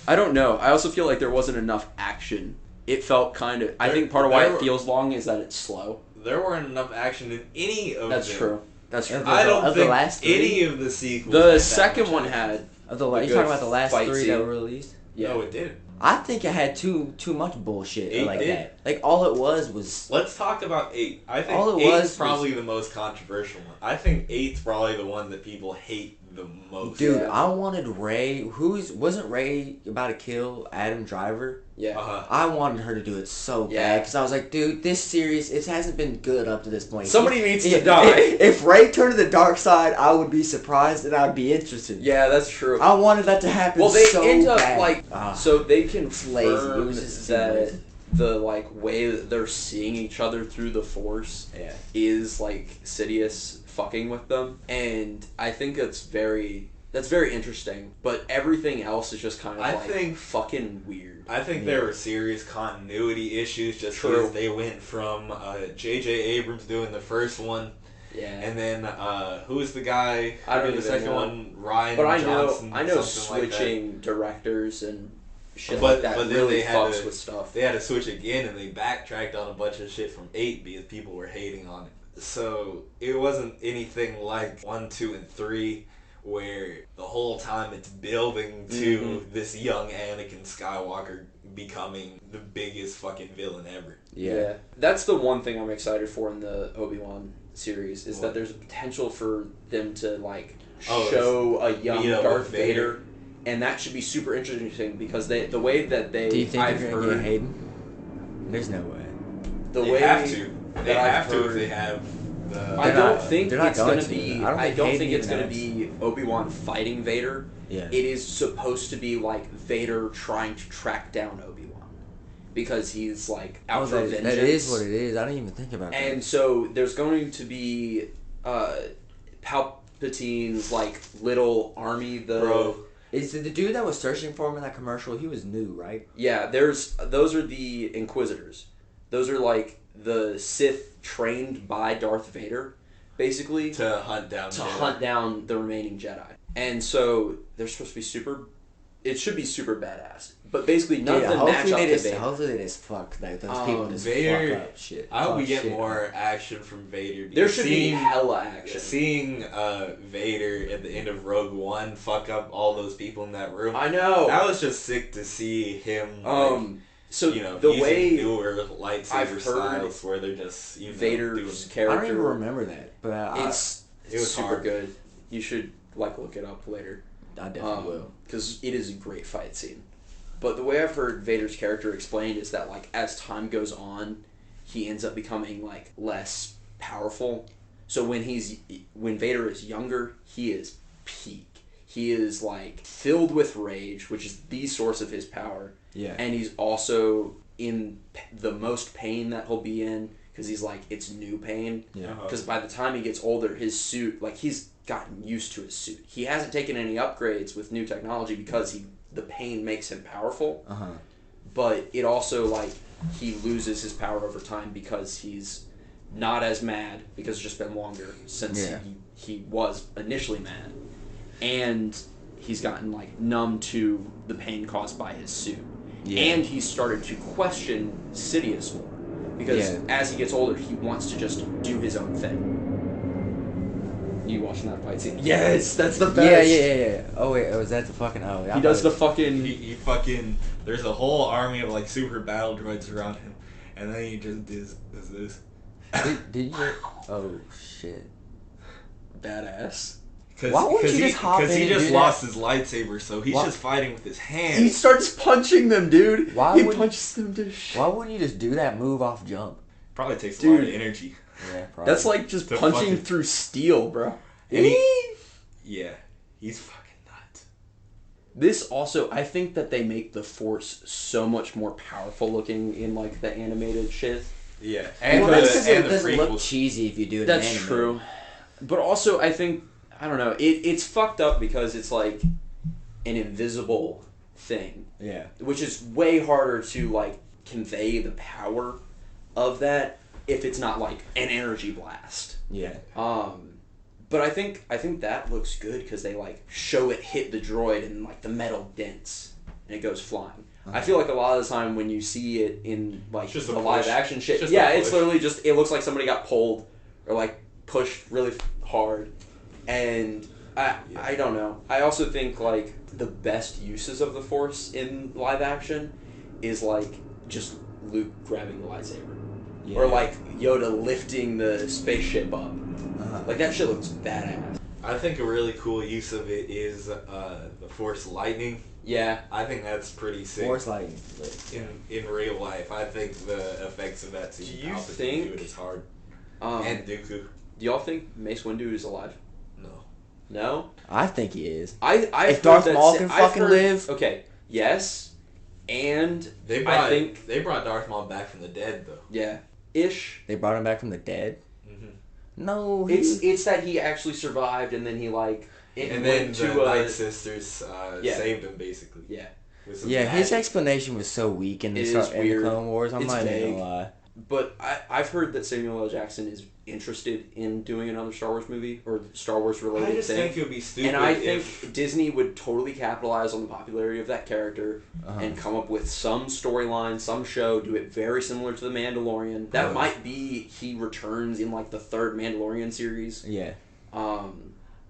I don't know. I also feel like there wasn't enough action. It felt kind of. I think part of why it feels long is that it's slow. There weren't enough action in any of That's them. true. That's true. I don't of think the last any of the sequels. The had that second much one action. had. Of the a you good talking about the last fight 3 scene. that were released? Yeah. No, it didn't. I think it had too much bullshit It like did. that. Like all it was. Let's talk about 8. I think All it 8 was is probably the most controversial one. I think 8's probably the one that people hate the most. Dude, Yeah. I wanted Ray. Wasn't Ray about to kill Adam Driver? Yeah. I wanted her to do it so bad because I was like, dude, this series it hasn't been good up to this point. Somebody needs to die. If Ray turned to the dark side, I would be surprised and I'd be interested. Yeah, that's true. I wanted that to happen. Well, they so end up bad. so they lazy. It confirm was just that lazy. the like way that they're seeing each other through the Force is like Sidious fucking with them, and I think that's very interesting. But everything else is just kind of fucking weird. I think there were serious continuity issues just True. because they went from J.J. Abrams doing the first one, Yeah. and then who's the guy I don't who did the even second know. one? Ryan But Johnson. I know something like that. switching directors and shit But- like that but then really they had fucks to- with stuff. They had to switch again, and they backtracked on a bunch of shit from 8 because people were hating on it. So it wasn't anything like 1, 2, and 3, where the whole time it's building to this young Anakin Skywalker becoming the biggest fucking villain ever. Yeah. That's the one thing I'm excited for in the Obi-Wan series is that there's a potential for them to like show a young meet up Darth with Vader. And that should be super interesting because the way that they Do you think I've they're gonna heard get Hayden? There's no way. the They way have to. They that I've have to if heard- they have the. I don't think they're not it's gonna going to. be. I don't I think don't Hayden think it's even gonna knows. be Obi-Wan fighting Vader. Yeah. It is supposed to be like Vader trying to track down Obi-Wan because he's like out for vengeance. That is what it is. I didn't even think about that. And so there's going to be Palpatine's like little army. Bro. Is the dude that was searching for him in that commercial? He was new, right? Yeah, those are the Inquisitors. Those are like the Sith trained by Darth Vader, basically To hunt down hunt down the remaining Jedi. And so they're supposed to be super. It should be super badass. But basically, none of them match up to Vader. Hopefully they just fuck like those people just Vader- fuck up shit. I hope we Fuck get shit more action from Vader. There because should be hella action. Seeing Vader at the end of Rogue One fuck up all those people in that room. I know. That was just sick to see him. So the the way newer lightsaber I've heard styles where they're just Vader's doing, I character, don't even remember that, but it it's was super hard. good. You should like look it up later. I definitely will. Because it is a great fight scene. But the way I've heard Vader's character explained is that like as time goes on, he ends up becoming like less powerful. So when Vader is younger, he is peak. He is like filled with rage, which is the source of his power. Yeah. And he's also in the most pain that he'll be in because he's like it's new pain. Yeah. Because by the time he gets older, his suit like he's gotten used to his suit. He hasn't taken any upgrades with new technology because the pain makes him powerful. But it also like he loses his power over time because he's not as mad because it's just been longer since he was initially mad, and he's gotten like numb to the pain caused by his suit. And he started to question Sidious more because as he gets older, he wants to just do his own thing. You watching that fight scene? Yes, that's the best. Yeah. Oh wait, was that the fucking? Oh, He does the fucking. He fucking. There's a whole army of like super battle droids around him, and then he just does this. Did you? Oh shit. Badass. Why wouldn't you just hop in Because he and just do lost that? his lightsaber, so he's Why- just fighting with his He hands. starts punching them, dude. He punches them to shit. Why wouldn't you just do that move off jump? Probably takes a lot of Dude. energy. Yeah, probably. That's like just The punching fucking- through steel, bro. And yeah, he's fucking nuts. This also, I think that they make the Force so much more powerful looking in like the animated shit. Yeah, Well, and that's the, because it and the doesn't look prequels. cheesy if you do it. That's in anime. true. But also, I think, I don't know, it's fucked up because it's like an invisible thing, Yeah. which is way harder to like convey the power of that if it's not like an energy blast. Yeah. But I think that looks good because they like show it hit the droid and like the metal dents and it goes flying. I feel like a lot of the time when you see it in like Just the a live push. action shit, Just yeah, a it's push. literally just, it looks like somebody got pulled or like pushed really hard. And I don't know. I also think like the best uses of the Force in live action is like just Luke grabbing the lightsaber. Yeah. Or like Yoda lifting the spaceship up. Uh-huh. Like that shit looks badass. I think a really cool use of it is the Force lightning. Yeah. I think that's pretty sick. Force lighting. in real life, I think the effects of that scene. Do you Palpatine think- do it is hard. And And Dooku. do y'all think Mace Windu is alive? No. No? I think he is. I've If heard Darth that Maul can I've fucking heard- live- Okay, yes. And They I think, they brought Darth Maul back from the dead though. yeah, ish. They brought him back from the dead. Mm-hmm. No. It's that he actually survived and then he like And then went the to Night Sisters yeah. saved him basically. yeah. With some Yeah, his magic. explanation was so weak in the, It Star- is in the weird. Clone Wars. I'm It's not even vague. gonna lie. But I've heard that Samuel L. Jackson is interested in doing another Star Wars movie or Star Wars related I just thing. think it would be stupid. And I think if, Disney would totally capitalize on the popularity of that character and come up with some storyline, some show, do it very similar to The Mandalorian. That might be he returns in like the third Mandalorian series. Yeah.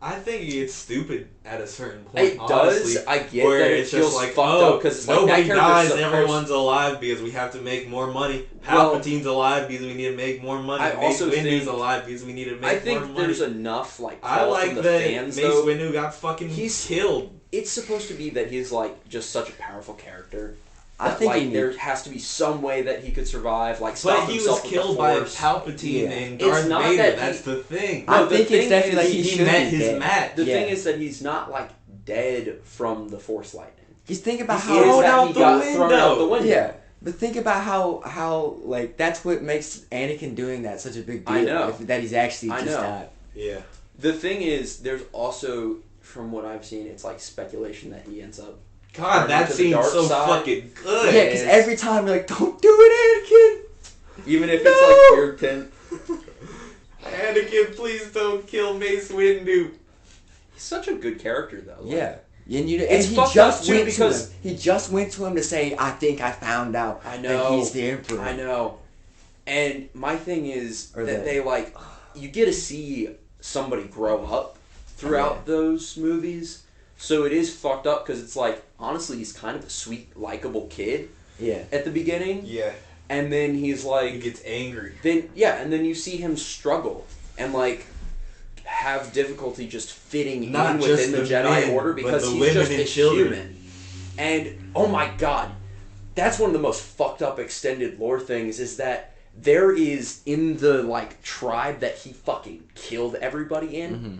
I think it's stupid at a certain point. It does. Honestly, I get where that it it's feels just like, fucked oh, up because it's like that nobody character's dies, supposed- everyone's alive because we have to make more money. Well, Palpatine's alive because we need to make more money. I Mace also Windu's think- alive because we need to make I more think money. there's enough like I call like from the that fans Mace though. Windu got fucking killed. It's supposed to be that he's like just such a powerful character. I That, think like he there has to be some way that he could survive. Like stop But he was himself with the killed by Force. Palpatine Yeah. and It's Darth not Vader. that he- That's the thing. No, I the think thing it's definitely is like he should met be his dead. match. The Yeah. thing is that he's not like dead from the Force lightning. Just think about He how is Thrown that out he the got thrown out the window. window. Yeah, but think about how like that's what makes Anakin doing that such a big deal. I know. That he's actually I just know. died. Yeah. The thing is, there's also, from what I've seen, it's like speculation that he ends up. God, Turn that to the seems dark so side. fucking good. Yeah, because every time you're like, "Don't do it, Anakin." Even if No! it's like weird pin. Anakin, please don't kill Mace Windu. He's such a good character though. Like, Yeah. And It's he fucked just up, too, went because- to him. He just went to him to say, "I think I found out I that know. he's the Emperor." I know. And my thing is Or that the- they like, you get to see somebody grow up throughout those movies. So it is fucked up because it's like, honestly, he's kind of a sweet, likable kid Yeah. at the beginning. Yeah. And then he's He like, gets angry. and then you see him struggle and like have difficulty just fitting Not in just within the the Jedi men, Order but because the he's women just and a children. human. And oh my god, that's one of the most fucked up extended lore things is that there is in the like tribe that he fucking killed everybody in. Mhm.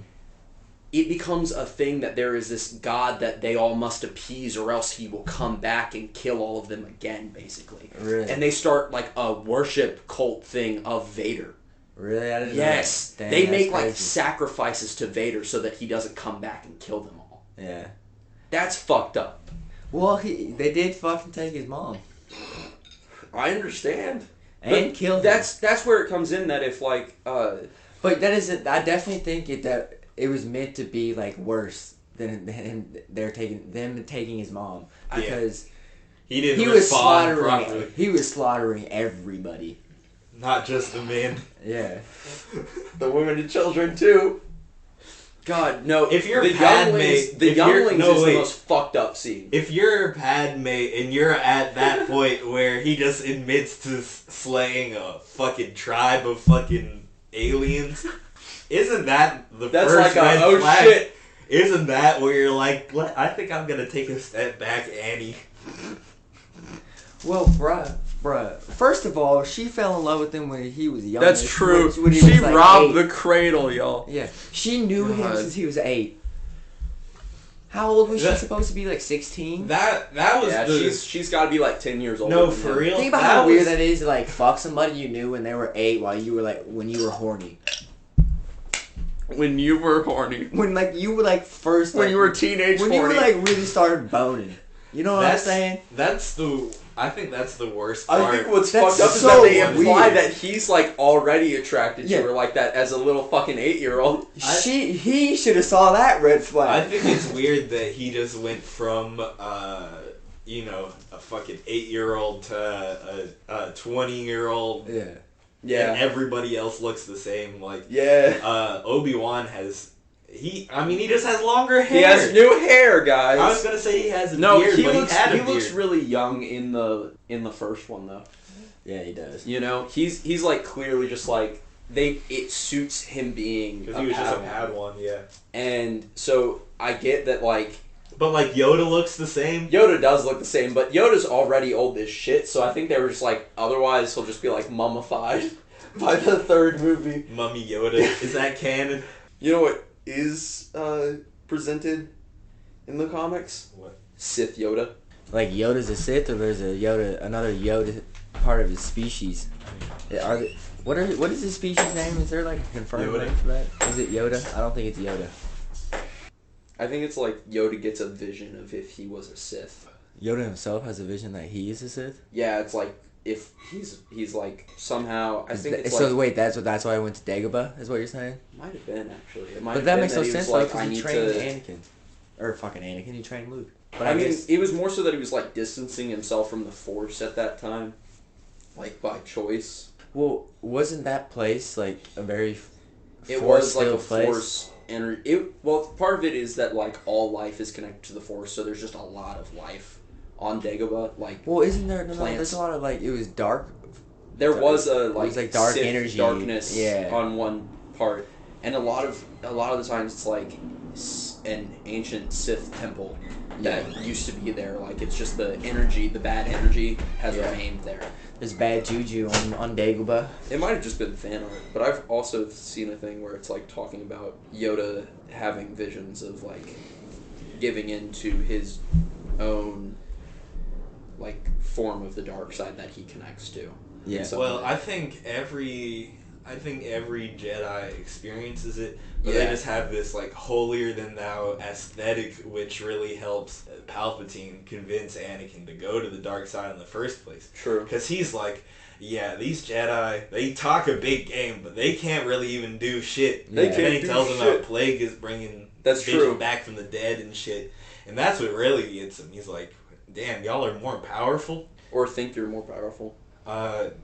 It becomes a thing that there is this god that they all must appease or else he will come back and kill all of them again, basically. Really? And they start like a worship cult thing of Vader. Really? I didn't know Yes. that. Damn, they that's make like crazy. sacrifices to Vader so that he doesn't come back and kill them all. Yeah. That's fucked up. Well, they did fucking take his mom I understand. and But kill him. that's where it comes in that if like But that is, I definitely think that it was meant to be like worse than him. Them taking his mom Yeah. because He didn't he was respond slaughtering. properly. He was slaughtering everybody. Not just the men. Yeah. the women and children too. God, no. If you're the Padme- younglings, the if you're- younglings no, is wait. the most fucked up scene. If you're Padme and you're at that point where he just admits to slaying a fucking tribe of fucking aliens, isn't that the That's first like red oh flag? shit, Isn't that where you're like, I think I'm gonna take a step back, Annie? Well, bruh. First of all, she fell in love with him when he was young. That's true. When he She was, like, robbed 8. the cradle, y'all. Yeah, she knew him God. since he was 8. How old was she supposed to be? Like 16? That was Yeah, the... she's got to be like 10 years old. No, for real. Think about how weird that is to like fuck somebody you knew when they were 8 while you were like when you were horny. When you were horny. When like you were like first. When Like, you were teenage when horny. you were like really started boning. You know what I'm saying? I think that's the worst part. I think what's That's fucked up is so that they imply weird. that he's like already attracted to Yeah. her like that as a little fucking 8-year-old. He should have saw that red flag. I think it's weird that he just went from, you know, a fucking 8-year-old to a 20-year-old. Yeah. Yeah. And everybody else looks the same. Like, Yeah. Obi-Wan has... he just has longer hair. He has new hair, guys. I was gonna say he has a beard, but he had a beard. looks really young in the first one though. Yeah, he does. You know, he's like clearly just like it suits him being Because he was just a Padawan, yeah. And so I get that like But like Yoda looks the same. Yoda does look the same, but Yoda's already old as shit, so I think they were just like otherwise he'll just be like mummified by the third movie. Mummy Yoda. Is that canon? You know what is presented in the comics? What? Sith Yoda. Like Yoda's a Sith, or there's another Yoda part of his species. What is his species name? Is there like a confirmed Yoda. name for that? Is it Yoda? I don't think it's Yoda. I think it's like Yoda gets a vision of if he was a Sith. Yoda himself has a vision that he is a Sith. Yeah, it's like if he's like somehow I think it's so. like, Wait, that's why I went to Dagobah. Is what you're saying? might have been actually. It might But have that been makes no he was sense like, because he trained Anakin, or fucking Anakin. He trained Luke. But I mean, guess, it was more so that he was like distancing himself from the Force at that time, like by choice. well, wasn't that place like a very It was like a place? Force energy. Well, part of it is that like all life is connected to the Force, so there's just a lot of life on Dagobah. Like, well, isn't there? No, plants. there's a lot of like it was dark. there was a It was, like, dark Sith energy. darkness Yeah. on one part, and a lot of the times it's like an ancient Sith temple that used to be there. Like it's just the energy, the bad energy has remained there. There's bad juju on Dagobah. It might have just been fan art, but I've also seen a thing where it's like talking about Yoda having visions of like giving into his own like form of the dark side that he connects to. Yeah. So- Well, I think every Jedi experiences it, but they Yeah. just have this like holier than thou aesthetic, which really helps Palpatine convince Anakin to go to the dark side in the first place. True. Because he's like, yeah, these Jedi, they talk a big game, but they can't really even do shit. They And can't then he do tells them shit. how Plague is bringing That's Vision true. back from the dead and shit. And that's what really gets him. He's like, damn, y'all are more powerful. Or think you're more powerful.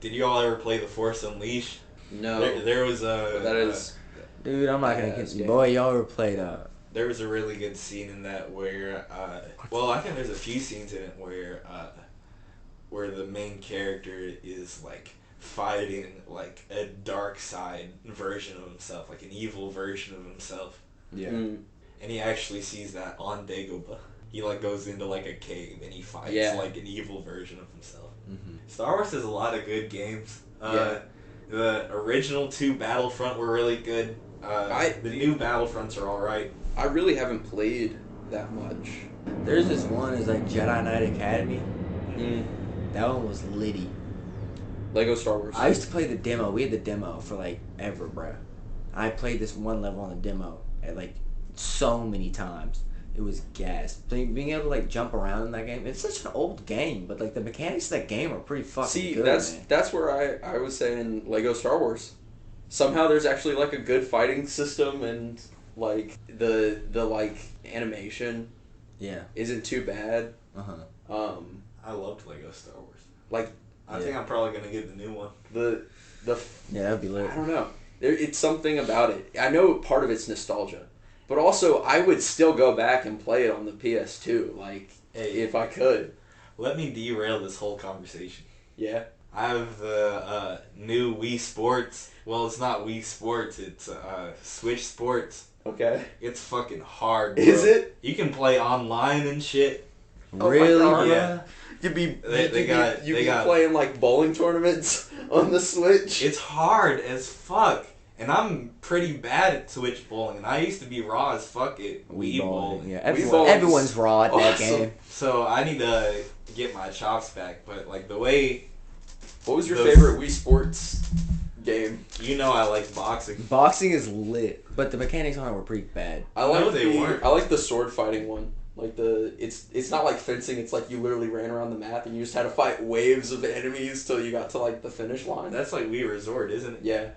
Did y'all ever play The Force Unleashed? No. There was a... That is... Dude, I'm not Yeah, gonna that's get you. gay. Boy, y'all ever played There was a really good scene in that where, well, I think there's a few scenes in it where the main character is like fighting like a dark side version of himself, like an evil version of himself, Mm. and he actually sees that on Dagobah. He like goes into like a cave and he fights like an evil version of himself. Mm-hmm. Star Wars has a lot of good games. Yeah. The original 2 Battlefront were really good. The new Battlefronts are alright. I really haven't played that much. There's this one is like Jedi Knight Academy. Mm. That one was litty. Lego Star Wars. I used to play the demo. We had the demo for like ever, bro. I played this one level on the demo at like so many times. It was gas. Being able to like jump around in that game. It's such an old game, but like the mechanics of that game are pretty fucking See, good. that's man. that's where I was saying Lego Star Wars. Somehow there's actually like a good fighting system and like the like animation Yeah. isn't too bad. Uh-huh. I loved Lego Star Wars. Like I think I'm probably gonna get the new one. the Yeah, that'd be lit. I don't know. It's something about it. I know part of it's nostalgia, but also I would still go back and play it on the PS2, like if I could. Let me derail this whole conversation. Yeah. I have the new Wii Sports. Well, it's not Wii Sports. It's Switch Sports. Okay. It's fucking hard, bro. Is it? You can play online and shit. Really? God. Yeah. You'd be They got playing like bowling tournaments on the Switch. It's hard as fuck. And I'm pretty bad at Switch bowling. And I used to be raw as fuck at Wii bowling. Yeah, bowling's everyone's raw at that awesome. game. So I need to get my chops back. But like the way... What was your favorite Wii Sports game? You know I like boxing. Boxing is lit, but the mechanics on it were pretty bad. I like No, they weren't. I like the sword fighting one. Like it's not like fencing. It's like you literally ran around the map and you just had to fight waves of enemies till you got to like the finish line. That's like Wii Resort, isn't it? Yeah.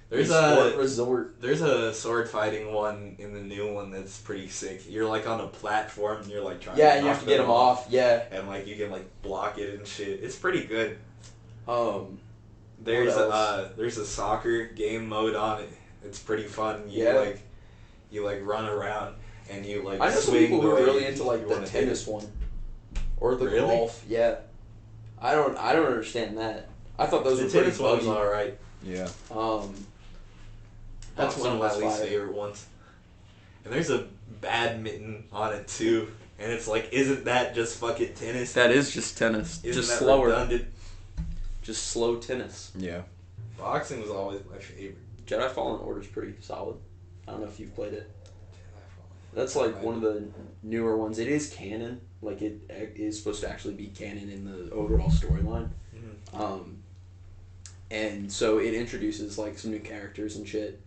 There's Wii Sport a Resort. there's a sword fighting one in the new one that's pretty sick. You're like on a platform and you're like trying Yeah, to and you have to knock get them off. Yeah. and like you can like block it and shit. It's pretty good. What else? There's a soccer game mode on it. It's pretty fun. Yeah. You run around and you like I know some swing people the who are way really into like you the wanna hit tennis it. one, or the Really? golf. Yeah. I don't understand that. I thought those The were pretty tennis one's buggy. alright. Yeah. That's That's one of my those least fire. favorite ones. And there's a badminton on it too. And it's like, isn't that just fucking tennis? That is just tennis, Isn't just that slower, redundant? just slow tennis. Yeah. Boxing was always my favorite. Jedi Fallen Order is pretty solid. I don't know if you've played it. That's like one of the newer ones. It is canon. Like it is supposed to actually be canon in the overall storyline. Mm-hmm. And so it introduces like some new characters and shit,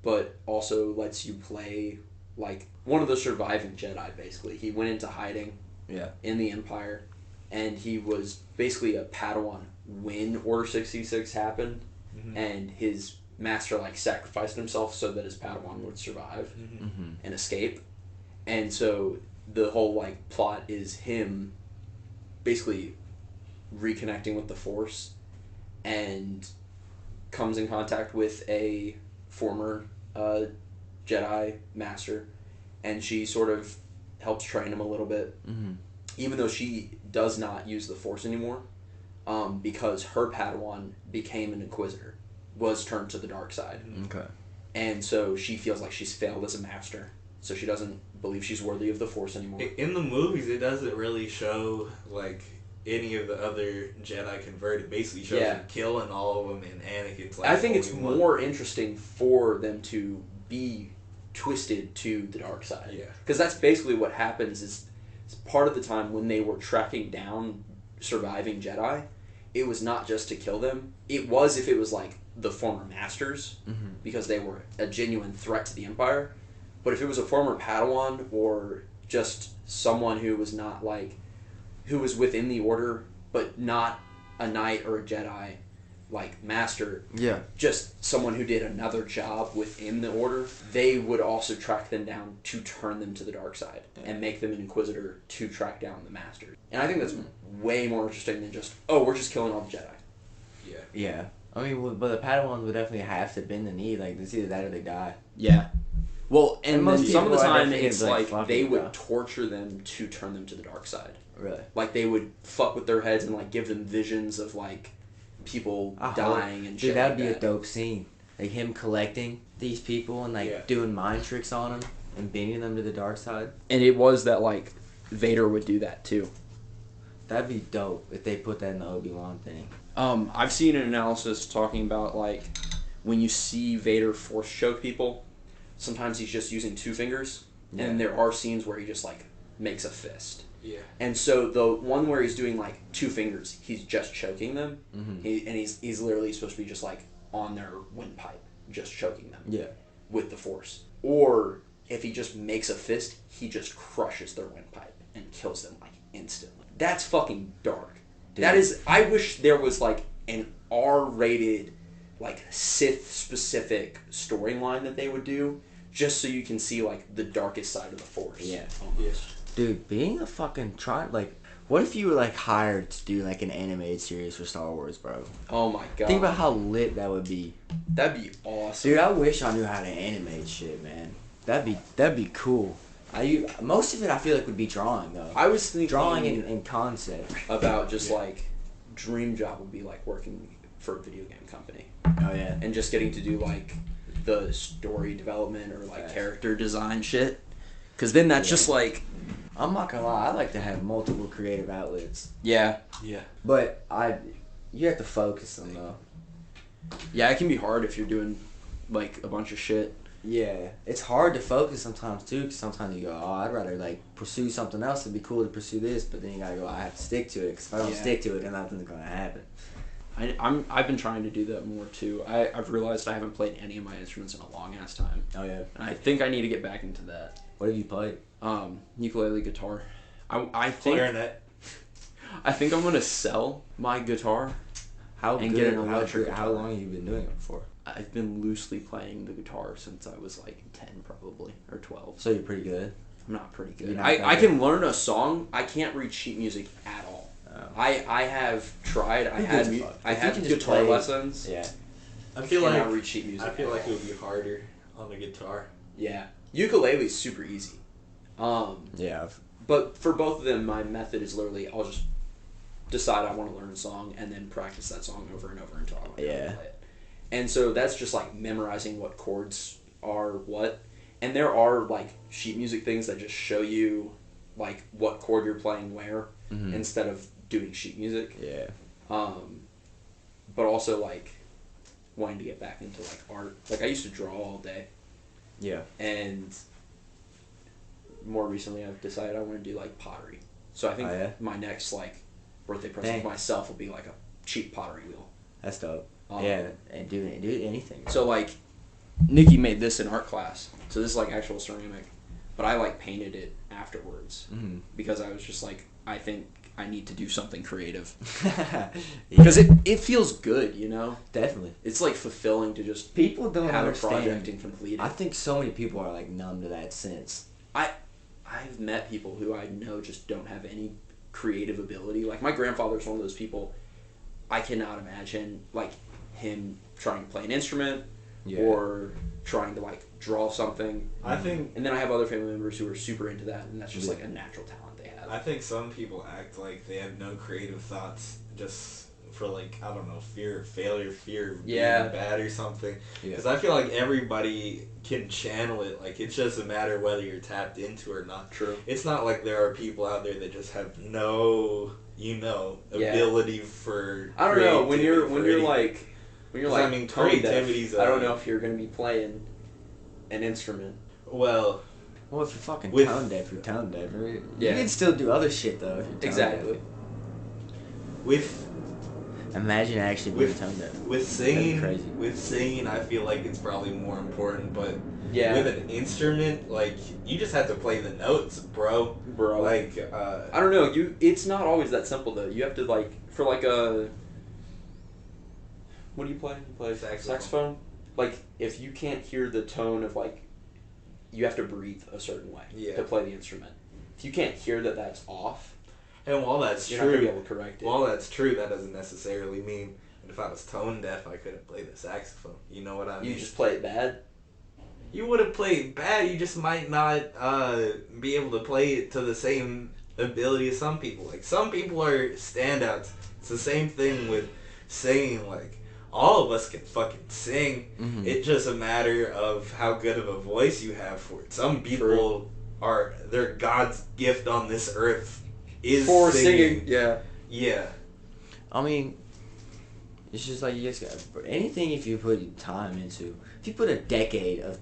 but also lets you play like one of the surviving Jedi. Basically, he went into hiding. Yeah. In the Empire, and he was basically a Padawan when Order 66 happened, Mm-hmm. and his master like sacrificed himself so that his Padawan would survive Mm-hmm. and escape. And so the whole like plot is him basically reconnecting with the Force, and comes in contact with a former Jedi master, and she sort of helps train him a little bit, even though she does not use the Force anymore, because her Padawan became an Inquisitor, was turned to the dark side. Okay. And so she feels like she's failed as a master, so she doesn't believe she's worthy of the Force anymore. In the movies, it doesn't really show like any of the other Jedi converted. Basically, shows Yeah. him killing all of them, and Anakin's like. I think the it's only one. more interesting for them to be twisted to the dark side. Yeah. Because that's basically what happens is part of the time when they were tracking down surviving Jedi, it was not just to kill them. It was if it was like the former masters, because they were a genuine threat to the Empire. But if it was a former Padawan or just someone who was not like, who was within the Order, but not a Knight or a Jedi, like master, Yeah. just someone who did another job within the Order, they would also track them down to turn them to the dark side and make them an Inquisitor to track down the Master. And I think that's way more interesting than just, oh, we're just killing all the Jedi. Yeah. Yeah. I mean, but the Padawans would definitely have to bend the knee. Like, it's either that or they die. Yeah. Well, and And most some of the people are time definitely it's like like fluffy, they would bro. torture them to turn them to the dark side. Really. Like they would fuck with their heads and like give them visions of like people dying and shit. Dude, that would like be a dope scene. Like him collecting these people and like Yeah. doing mind tricks on them and bending them to the dark side. And it was that like Vader would do that too. That'd be dope if they put that in the Obi-Wan thing. I've seen an analysis talking about like when you see Vader force choke people, sometimes he's just using two fingers, and there are scenes where he just like makes a fist. Yeah. And so the one where he's doing like two fingers, he's just choking them, he's literally supposed to be just like on their windpipe, just choking them. Yeah. With the Force. Or if he just makes a fist, he just crushes their windpipe and kills them like instantly. That's fucking dark. Dude. That is. I wish there was like an R-rated, like Sith-specific storyline that they would do, just so you can see like the darkest side of the Force. Yeah. Almost. Dude, being a fucking what if you were like hired to do like an animated series for Star Wars, bro? Oh my god. Think about how lit that would be. That'd be awesome. Dude, I wish I knew how to animate shit, man. That'd be cool. Most of it I feel like would be drawing though. I was thinking Drawing and concept. about just like dream job would be like working for a video game company Oh yeah. and just getting to do like the story development or like character design shit. Because then that's just like... I'm not gonna lie, I like to have multiple creative outlets. Yeah. But you have to focus them though. Yeah, it can be hard if you're doing like a bunch of shit. Yeah, it's hard to focus sometimes too, because sometimes you go, oh, I'd rather like pursue something else. It'd be cool to pursue this, but then you gotta go, I have to stick to it, because if I don't stick to it, then nothing's gonna happen. I've been trying to do that more too. I've realized I haven't played any of my instruments in a long ass time. Oh yeah. And I think I need to get back into that. What have you played? Ukulele, guitar. I think Clarinet. I think I'm gonna sell my guitar. How And good? get an electric How guitar. long have you been doing it for? I've been loosely playing the guitar since I was like 10 probably, or 12. So you're pretty good. I'm not pretty good. You're not I that can learn a song. I can't read sheet music at all. Oh. I have tried. I Who had gives a fuck? I If you had can just guitar play- lessons. Yeah. I feel Cannot like read sheet music. I feel at like it all. would be harder on the guitar. Yeah. Ukulele is super easy. Yeah. But for both of them, my method is literally I'll just decide I want to learn a song and then practice that song over and over until I want to play it. And so that's just like memorizing what chords are what. And there are like sheet music things that just show you like what chord you're playing where instead of doing sheet music. Yeah. But also like wanting to get back into like art. Like I used to draw all day. Yeah. And more recently I've decided I want to do like pottery. So I think my next like birthday present for myself will be like a cheap pottery wheel. That's dope. Yeah, and do anything. So like Nikki made this in art class. So this is like actual ceramic. But I like painted it afterwards. Because I was just like, I think I need to do something creative. Because it feels good, you know? Definitely. It's like fulfilling to just people don't have understand. a project and complete it. I think so many people are like numb to that sense. I've met people who I know just don't have any creative ability. Like my grandfather's one of those people. I cannot imagine like him trying to play an instrument or trying to like draw something. I think, and then I have other family members who are super into that, and that's just like a natural talent they have. I think some people act like they have no creative thoughts just for like, I don't know, fear of failure, fear of being bad or something. Because I feel like everybody can channel it. Like it's just a matter of whether you're tapped into it or not. True. It's not like there are people out there that just have no, ability for. I don't know when you're like. I mean, tone deaf, creativity's. I don't know if you're gonna be playing an instrument. Well, if you're fucking tone deaf, you're tone deaf. Right? Yeah. You can still do other shit though if you're tone Exactly. deaf. Imagine actually being tone deaf. With singing, crazy. I feel like it's probably more important. But Yeah. with an instrument, like you just have to play the notes, bro. Like I don't know. It's not always that simple though. You have to like for like a. What do you play? You play saxophone? Like, if you can't hear the tone of, like, you have to breathe a certain way to play the instrument. If you can't hear that that's off, and while that's you're true, not going to be able to correct it. While that's true, that doesn't necessarily mean that if I was tone deaf, I couldn't play the saxophone. You know what I mean? You just play it bad? You would have played bad, you just might not be able to play it to the same ability as some people. Like, some people are standouts. It's the same thing with singing, like, all of us can fucking sing. It's just a matter of how good of a voice you have for it. Some people their God's gift on this earth is for singing. Yeah. I mean, it's just like you just got anything. If you put time into, if you put a decade of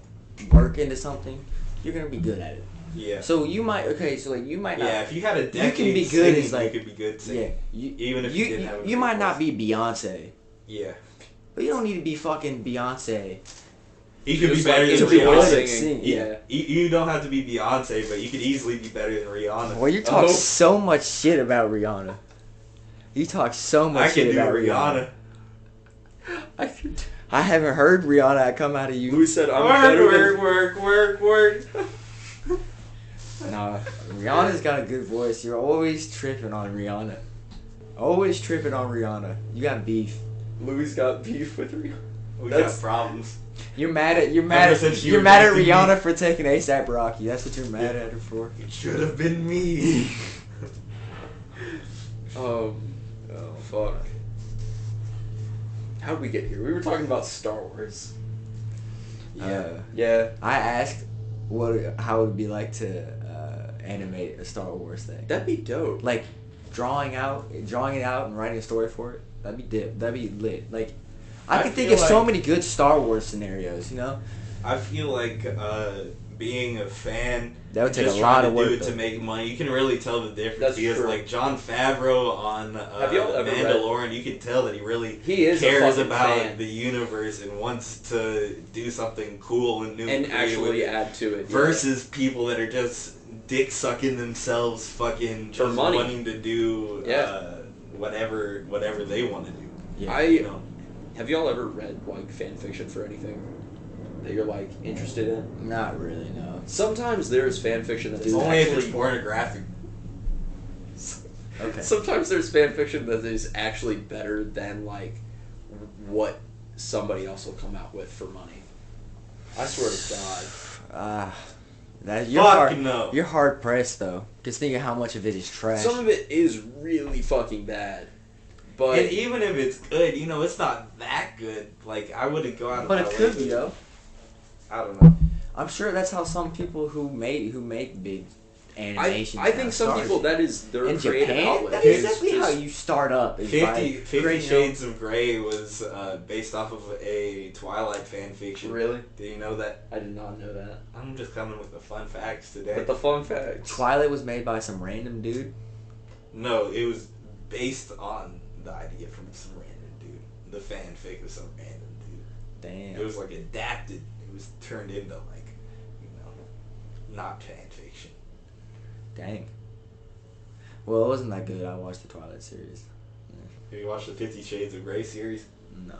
work into something, you're gonna be good at it. Yeah. So you might you might not. Yeah, if you had a decade, you can be good singing, as like you could be good singing. Yeah. Even if you didn't have a you might voice. not be Beyonce. Yeah. But you don't need to be fucking Beyonce. You could be Just better like than into Rihanna. singing. Yeah. You don't have to be Beyonce, but you could easily be better than Rihanna. Well, you talk so much shit about Rihanna. You talk so much I shit can do about Rihanna. I haven't heard Rihanna come out of you. Who said I'm better than... Work. Nah, Rihanna's got a good voice. You're always tripping on Rihanna. Always tripping on Rihanna. You got beef. Louis got beef with Rihanna. We got problems. You're mad at since you you're were mad at dating Rihanna me. for taking ASAP Rocky. That's what you're mad at her for. It should have been me. Oh, fuck. How'd we get here? We were talking about Star Wars. Yeah. I asked how it would be like to animate a Star Wars thing. That'd be dope. Like drawing it out and writing a story for it. That'd be lit. Like I could think of so many good Star Wars scenarios. You know. I feel like being a fan, that would take just a lot trying of to work do it though. to make money. You can really tell the difference. That's because true. like Jon Favreau on Have y'all ever Mandalorian, you can tell that He is cares a fucking about fan. the universe and wants to do something cool and new And creative actually with it. add to it. Versus people that are just dick sucking themselves, fucking just money. wanting to do whatever they want to do. Yeah. You know? Have y'all ever read like fan fiction for anything that you're like interested in? Not really, no. Sometimes there's fan fiction that is Only if it's actually pornographic. Okay. Sometimes there's fan fiction that is actually better than like what somebody else will come out with for money. I swear to God. You're hard pressed though. Just think of how much of it is trash. Some of it is really fucking bad. But And even if it's good, you know, it's not that good. Like, I wouldn't go out of But my it way could be to- though. I don't know. I'm sure that's how some people who make big animations. I think some people that is their in creative Japan. outlet. That is It's exactly how just- you start up. Is by 50 creating Shades of Grey was based off of a Twilight fan fiction. Really? Did you know that? I did not know that. I'm just coming with the fun facts today. But the fun facts. Twilight was made by some random dude. No, it was based on the idea from some random dude. The fanfic of some random dude. Damn. It was like adapted. It was turned into like, you know, not fan fiction. Dang. Well, it wasn't that good. I watched the Twilight series. Have you watched the 50 Shades of Grey series? No.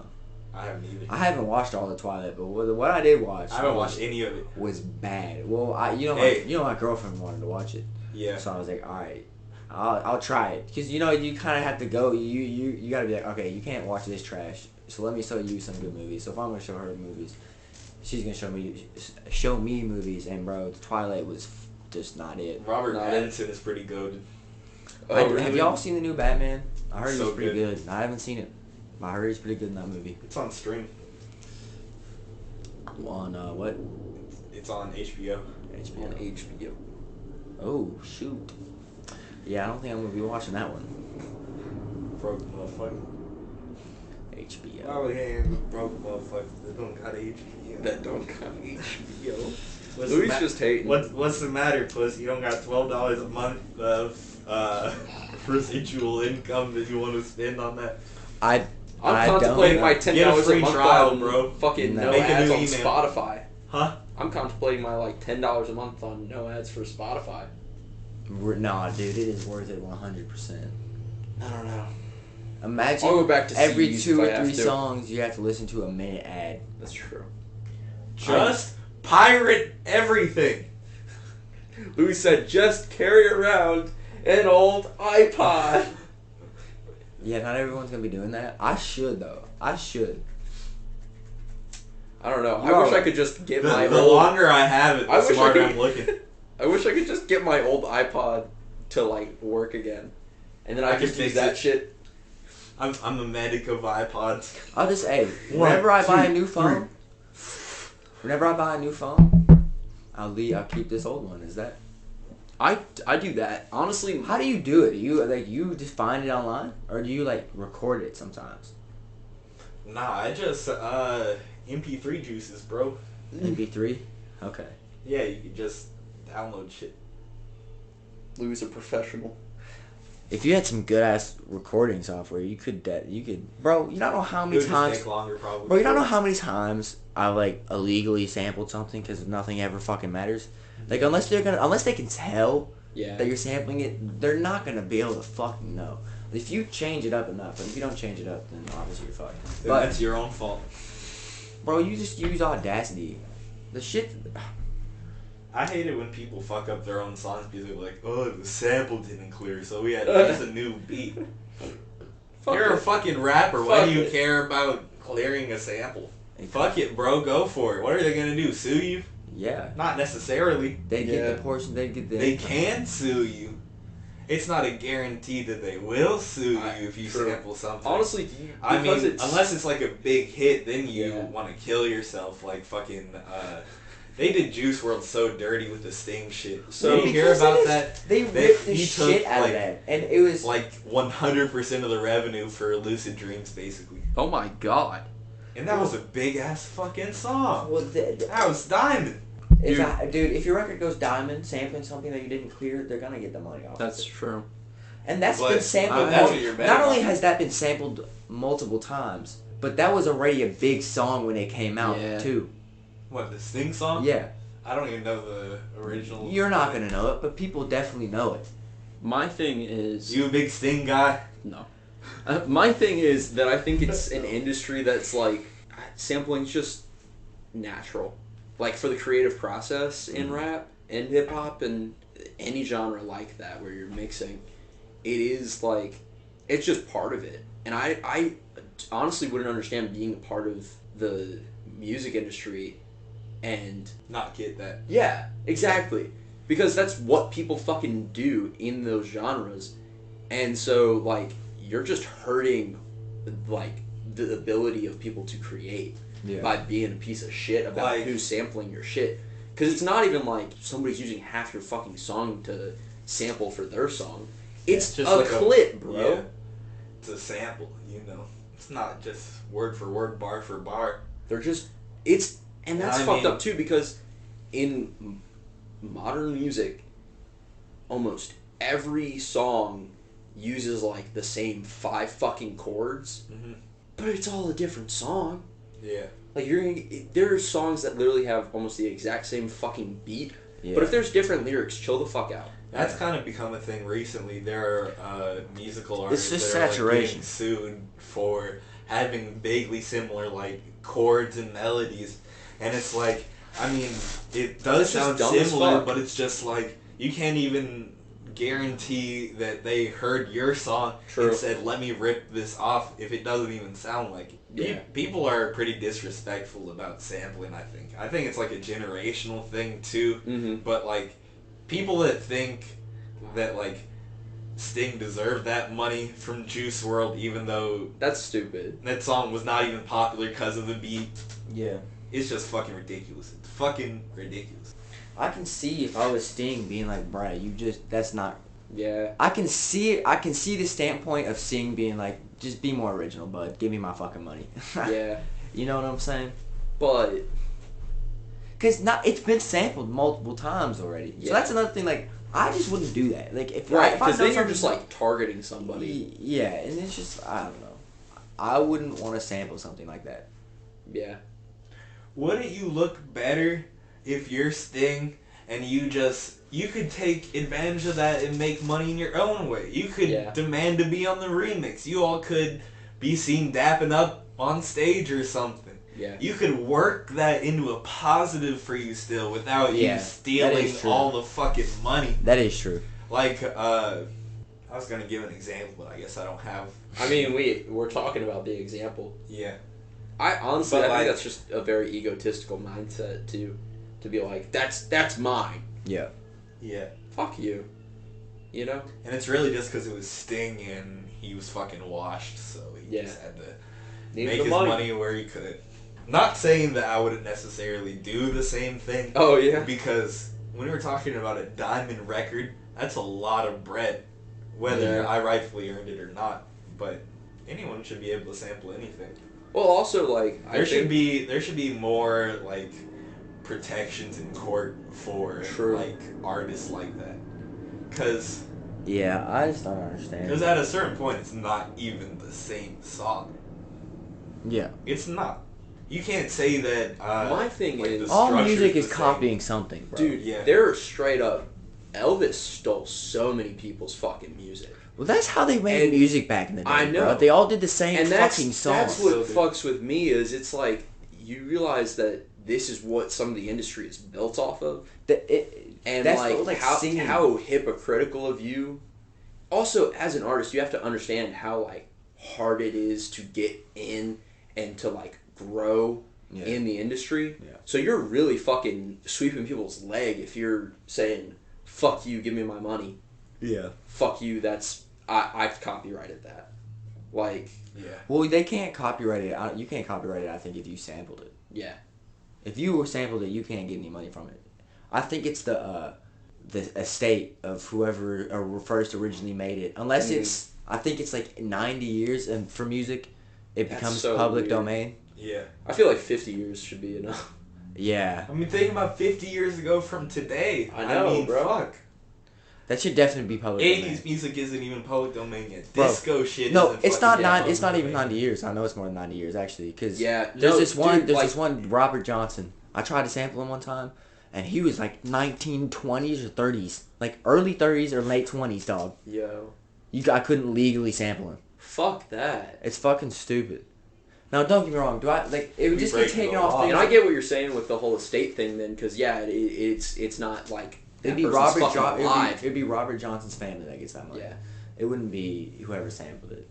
I haven't either. I haven't watched all the Twilight, but what I did watch, I haven't watched any of it. was bad. Well, my girlfriend wanted to watch it, Yeah. so I was like, all right, I'll try it, because you know you kind of have to go. You gotta be like, okay, you can't watch this trash. So let me show you some good movies. So if I'm gonna show her movies, she's gonna show me movies, and bro, the Twilight was just not it. Robert Not Pattinson is pretty good. Have y'all seen the new Batman? I heard So he's pretty good. good. I haven't seen it. But I heard he's pretty good in that movie. It's on stream. On what? It's on HBO. HBO. On HBO. Oh shoot. Yeah, I don't think I'm gonna be watching that one. Broke motherfucker. HBO. Oh yeah, broke motherfuckers that don't got HBO. That don't got HBO. What's Louis the just hating. What's the matter, puss? You don't got $12 a month of residual income that you want to spend on that? I'm I contemplating don't my know. $10 Get a free a month trial, on bro. fucking No. no Make a ads new on email. Spotify. Huh? I'm contemplating my like $10 a month on no ads for Spotify. Nah, dude, it is worth it 100%. I don't know. Imagine I'll go back to every CDs 2 if or I have 3 to. songs you have to listen to a minute ad. That's true. Just pirate everything. Louis said, just carry around an old iPod. Yeah, not everyone's gonna be doing that. I should though. I should. I don't know. You I wish are- I could just get The my the old. longer I have it, I the wish I smarter could- I'm looking. I wish I could just get my old iPod to like work again, and then I I just can use fix that it. shit. I'm a medic of iPods. I'll just One, whenever I buy a two, new phone, I'll keep this old one. Is that? I do that honestly. How do you do it? You just find it online, or do you like record it sometimes? Nah, I just MP3 juices, bro. MP3. Okay. Yeah, you can just download shit. Louis is a professional. If you had some good ass recording software, you could, bro. You don't know how It many would just times, take longer, probably. bro. You don't know how many times I like illegally sampled something because nothing ever fucking matters. Like unless they can tell Yeah. that you're sampling it, they're not gonna be able to fucking know. If you change it up enough, but if you don't change it up, then obviously you're fucked. Then But that's your own fault. bro, you just use Audacity. The shit. I hate it when people fuck up their own songs because they're like, oh, the sample didn't clear, so we had to use a new beat. You're a fucking rapper. Why Fuck do you it. care about clearing a sample? Fuck it, bro. Go for it. What are they gonna do? Sue you? Yeah. Not necessarily. They get Yeah. the portion. They get the. They can sue you. it's not a guarantee that they will sue you if you True. sample something. Honestly, I mean, it's, unless it's like a big hit, then you Yeah. want to kill yourself. Like fucking, they did Juice WRLD so dirty with the Sting shit. So- Did you hear about that? They ripped the he shit took, out like, of that, and it was Like 100% of the revenue for Lucid Dreams, basically. oh my god. And that was a big ass fucking song. well, That was diamond. dude, if your record goes diamond, sampling something that you didn't clear, they're gonna get the money off. That's of it. true. And that's But- been sampled. but that's what you're betting Not only on. has that been sampled multiple times, but that was already a big song when it came out Yeah. too. What, the Sting song? Yeah, I don't even know the original. you're not gonna know it, but people definitely know it. My thing is... You a big Sting guy? No. My thing is that I think it's an industry that's like sampling's just natural, like for the creative process in rap and hip hop and any genre like that where you're mixing, it is like it's just part of it. And I honestly wouldn't understand being a part of the music industry and Not get that. yeah, exactly. Because that's what people fucking do in those genres. And so, like, you're just hurting, like, the ability of people to create by being a piece of shit about Like- who's sampling your shit. Because it's not even like somebody's using half your fucking song to sample for their song. It's just a like clip, bro. Yeah. It's a sample, you know. It's not just word for word, bar for bar. They're just... It's... And that's I fucked mean- up, too, because in modern music, almost every song uses like the same 5 fucking chords, but it's all a different song. Yeah. Like there are songs that literally have almost the exact same fucking beat, Yeah. but if there's different lyrics, chill the fuck out. That's kind of become a thing recently. There are musical artists just that are saturation. like, getting sued for having vaguely similar like chords and melodies, and it's like, I mean, it does That's just sound dumb as similar, fuck. but it's just like you can't even guarantee that they heard your song True. and said, "Let me rip this off," if it doesn't even sound like it. Yeah. People are pretty disrespectful about sampling. I think it's like a generational thing too. Mm-hmm. But like, people that think that like Sting deserved that money from Juice WRLD, even though That's stupid. that song was not even popular because of the beat, Yeah. it's just fucking ridiculous. It's fucking ridiculous. I can see if I was Sting being like, Brad, that's not. Yeah. I can see the standpoint of Sting being like, just be more original, bud. Give me my fucking money. Yeah. You know what I'm saying? But Cause it's been sampled multiple times already. Yeah. So that's another thing. Like, I just wouldn't do that. Like, if right, if I because know then you're something- just like targeting somebody. Yeah, and it's just, I don't know. I wouldn't want to sample something like that. Yeah. Wouldn't you look better if you're Sting and you could take advantage of that and make money in your own way? You could Yeah. demand to be on the remix. You all could be seen dapping up on stage or something. Yeah. You could work that into a positive for you still without Yeah, you that stealing is true. all the fucking money. That is true. Like, I was gonna give an example, but I guess I don't have. I mean, we're talking about the example. Yeah. I honestly, But, I like- think that's just a very egotistical mindset to be like, that's mine. Yeah. Yeah. Fuck you. You know? And it's really just because it was Sting and he was fucking washed, so he Yeah. just had to Need make the his money. money where he could. Not saying that I wouldn't necessarily do the same thing, Oh yeah. because when we were talking about a diamond record, that's a lot of bread, whether Yeah. I rightfully earned it or not. But anyone should be able to sample anything. Well, also like There should be more like protections in court for True. like artists like that, because Yeah, I just don't understand. at a certain point it's not even the same song. Yeah. It's not. You can't say that. My thing like, is- the All structure's music the is same. copying something, bro. dude, Yeah. they're straight up. Elvis stole so many people's fucking music, Well, that's how they made And music back in the day, I know. bro. They all did the same and fucking songs. that's what So good. fucks with me is it's like you realize that this is what some of the industry is built off of. And that's like, what, singing. how hypocritical of you. Also, as an artist, you have to understand how like hard it is to get in and to like grow Yeah. in the industry. Yeah. So you're really fucking sweeping people's leg if you're saying "fuck you, give me my money." Yeah. fuck you, that's I've copyrighted that. Like, Yeah. Well, they can't copyright it. You can't copyright it, I think, if you sampled it. yeah. If you sampled it, you can't get any money from it. I think it's the estate of whoever first originally made it. Unless it's, I think it's like 90 years, and for music, it That's becomes so public weird. domain. Yeah. I feel like 50 years should be enough. Yeah. I mean, think about 50 years ago from today. I know, mean, bro. Fuck. That should definitely be public domain. 80s music isn't even public domain yet. Bro, Disco shit No, isn't it's not fucking nine. It's not public even domain. 90 years. I know it's more than 90 years actually, because Yeah, there's no, this one. dude, There's like- this one Robert Johnson. I tried to sample him one time, and he was like 1920s or 30s, like early 30s or late 20s, dog. Yo. I couldn't legally sample him. Fuck that. It's fucking stupid. Now, don't get me wrong. It would We just get breaking taken the off law. things. And I get what you're saying with the whole estate thing then, because, yeah, it's not like It'd that be person's Robert. fucking alive. It'd be Robert Johnson's family that gets that money. Yeah. It wouldn't be whoever sampled it.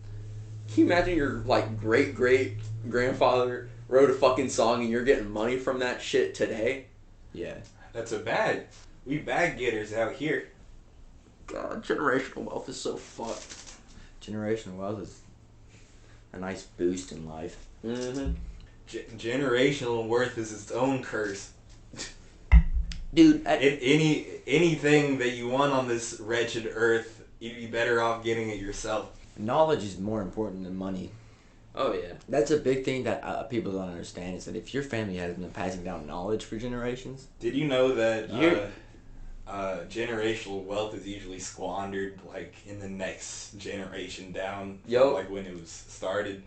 Can you imagine your, like, great-great-grandfather wrote a fucking song and you're getting money from that shit today? Yeah. That's a bag. We bag getters out here. God, generational wealth is so fucked. Generational wealth is a nice boost in life. Mm-hmm. Generational worth is its own curse. Dude, Anything that you want on this wretched earth, you'd be better off getting it yourself. knowledge is more important than money. Oh, yeah. That's a big thing that people don't understand, is that if your family has been passing down knowledge for generations. Did you know that You're- generational wealth is usually squandered like in the next generation down? Yo. Like when it was started.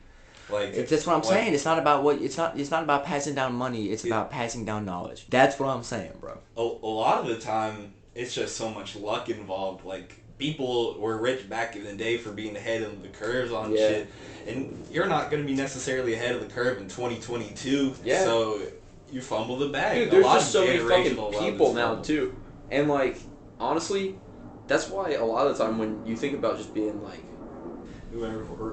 Like That's what I'm like- saying. It's not about it's not about passing down money. It's about passing down knowledge. That's what I'm saying, bro. A lot of the time, it's just so much luck involved. Like, people were rich back in the day for being ahead of the curves on Yeah. shit. And you're not going to be necessarily ahead of the curve in 2022. Yeah. So, you fumble the bag. Dude, A there's lot just of so many fucking generational wealth people is now, fumbled. too. And, like, honestly, that's why a lot of the time when you think about just being, like,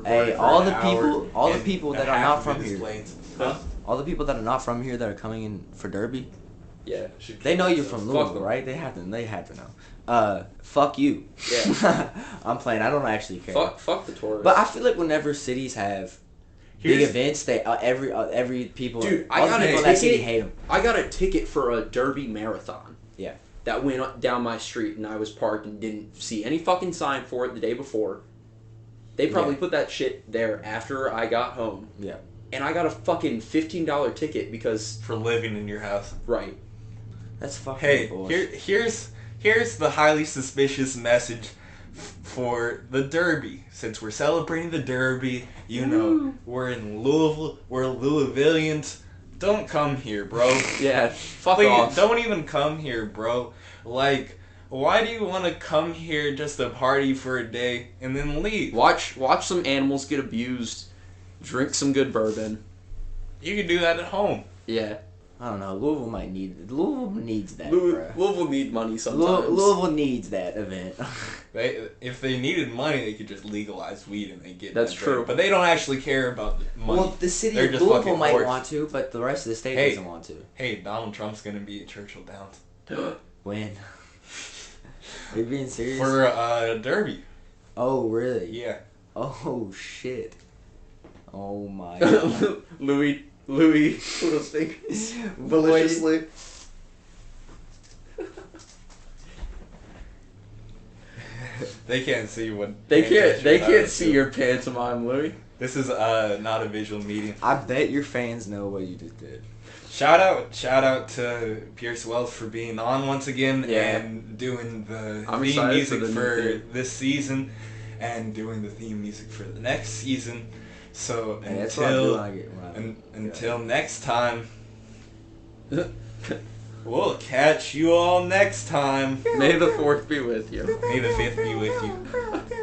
Hey, all the people that are not from here. Huh? All the people that are not from here that are coming in for Derby, yeah. they know you're from Fuck Louisville, them. right? They have to know. Fuck you. Yeah. I'm playing. I don't actually care. Fuck the tourists. But I feel like whenever cities have big Here's- events, they every people. Dude, I all the got a people in that city ticket. hate them. I got a ticket for a Derby marathon. Yeah. That went down my street and I was parked and didn't see any fucking sign for it the day before. They probably Yeah. put that shit there after I got home. Yeah. And I got a fucking $15 ticket because, For living in your house. right. That's fucking Hey, bullshit. here's the highly suspicious message for the Derby. Since we're celebrating the Derby, you know, we're in Louisville, we're Louisvillians. Don't come here, bro. Yeah, fuck Please, off. don't even come here, bro. Like, why do you want to come here just to party for a day and then leave? Watch some animals get abused, drink some good bourbon. You can do that at home. Yeah. I don't know. Louisville needs that, bruh. Louisville need money sometimes. Louisville needs that event. If they needed money, they could just legalize weed and they get That's that true. bread. But they don't actually care about the money. Well, the city They're of just Louisville fucking might whores. want to, but the rest of the state Hey. doesn't want to. Hey, Donald Trump's gonna be at Churchill Downs When? Are you being serious? for Derby. Oh, really? Yeah. Oh, shit. Oh, my God. Louis little fingers maliciously. They can't see what. They can't see see your pantomime, Louis. This is not a visual medium. I bet your fans know what you just did. Shout out to Pierce Wells for being on once again Yeah. and doing the I'm theme excited music for the new for theme. this season and doing the theme music for the next season. So Hey, that's what I do until when I until next time, we'll catch you all next time. May the 4th be with you. May the 5th be with you.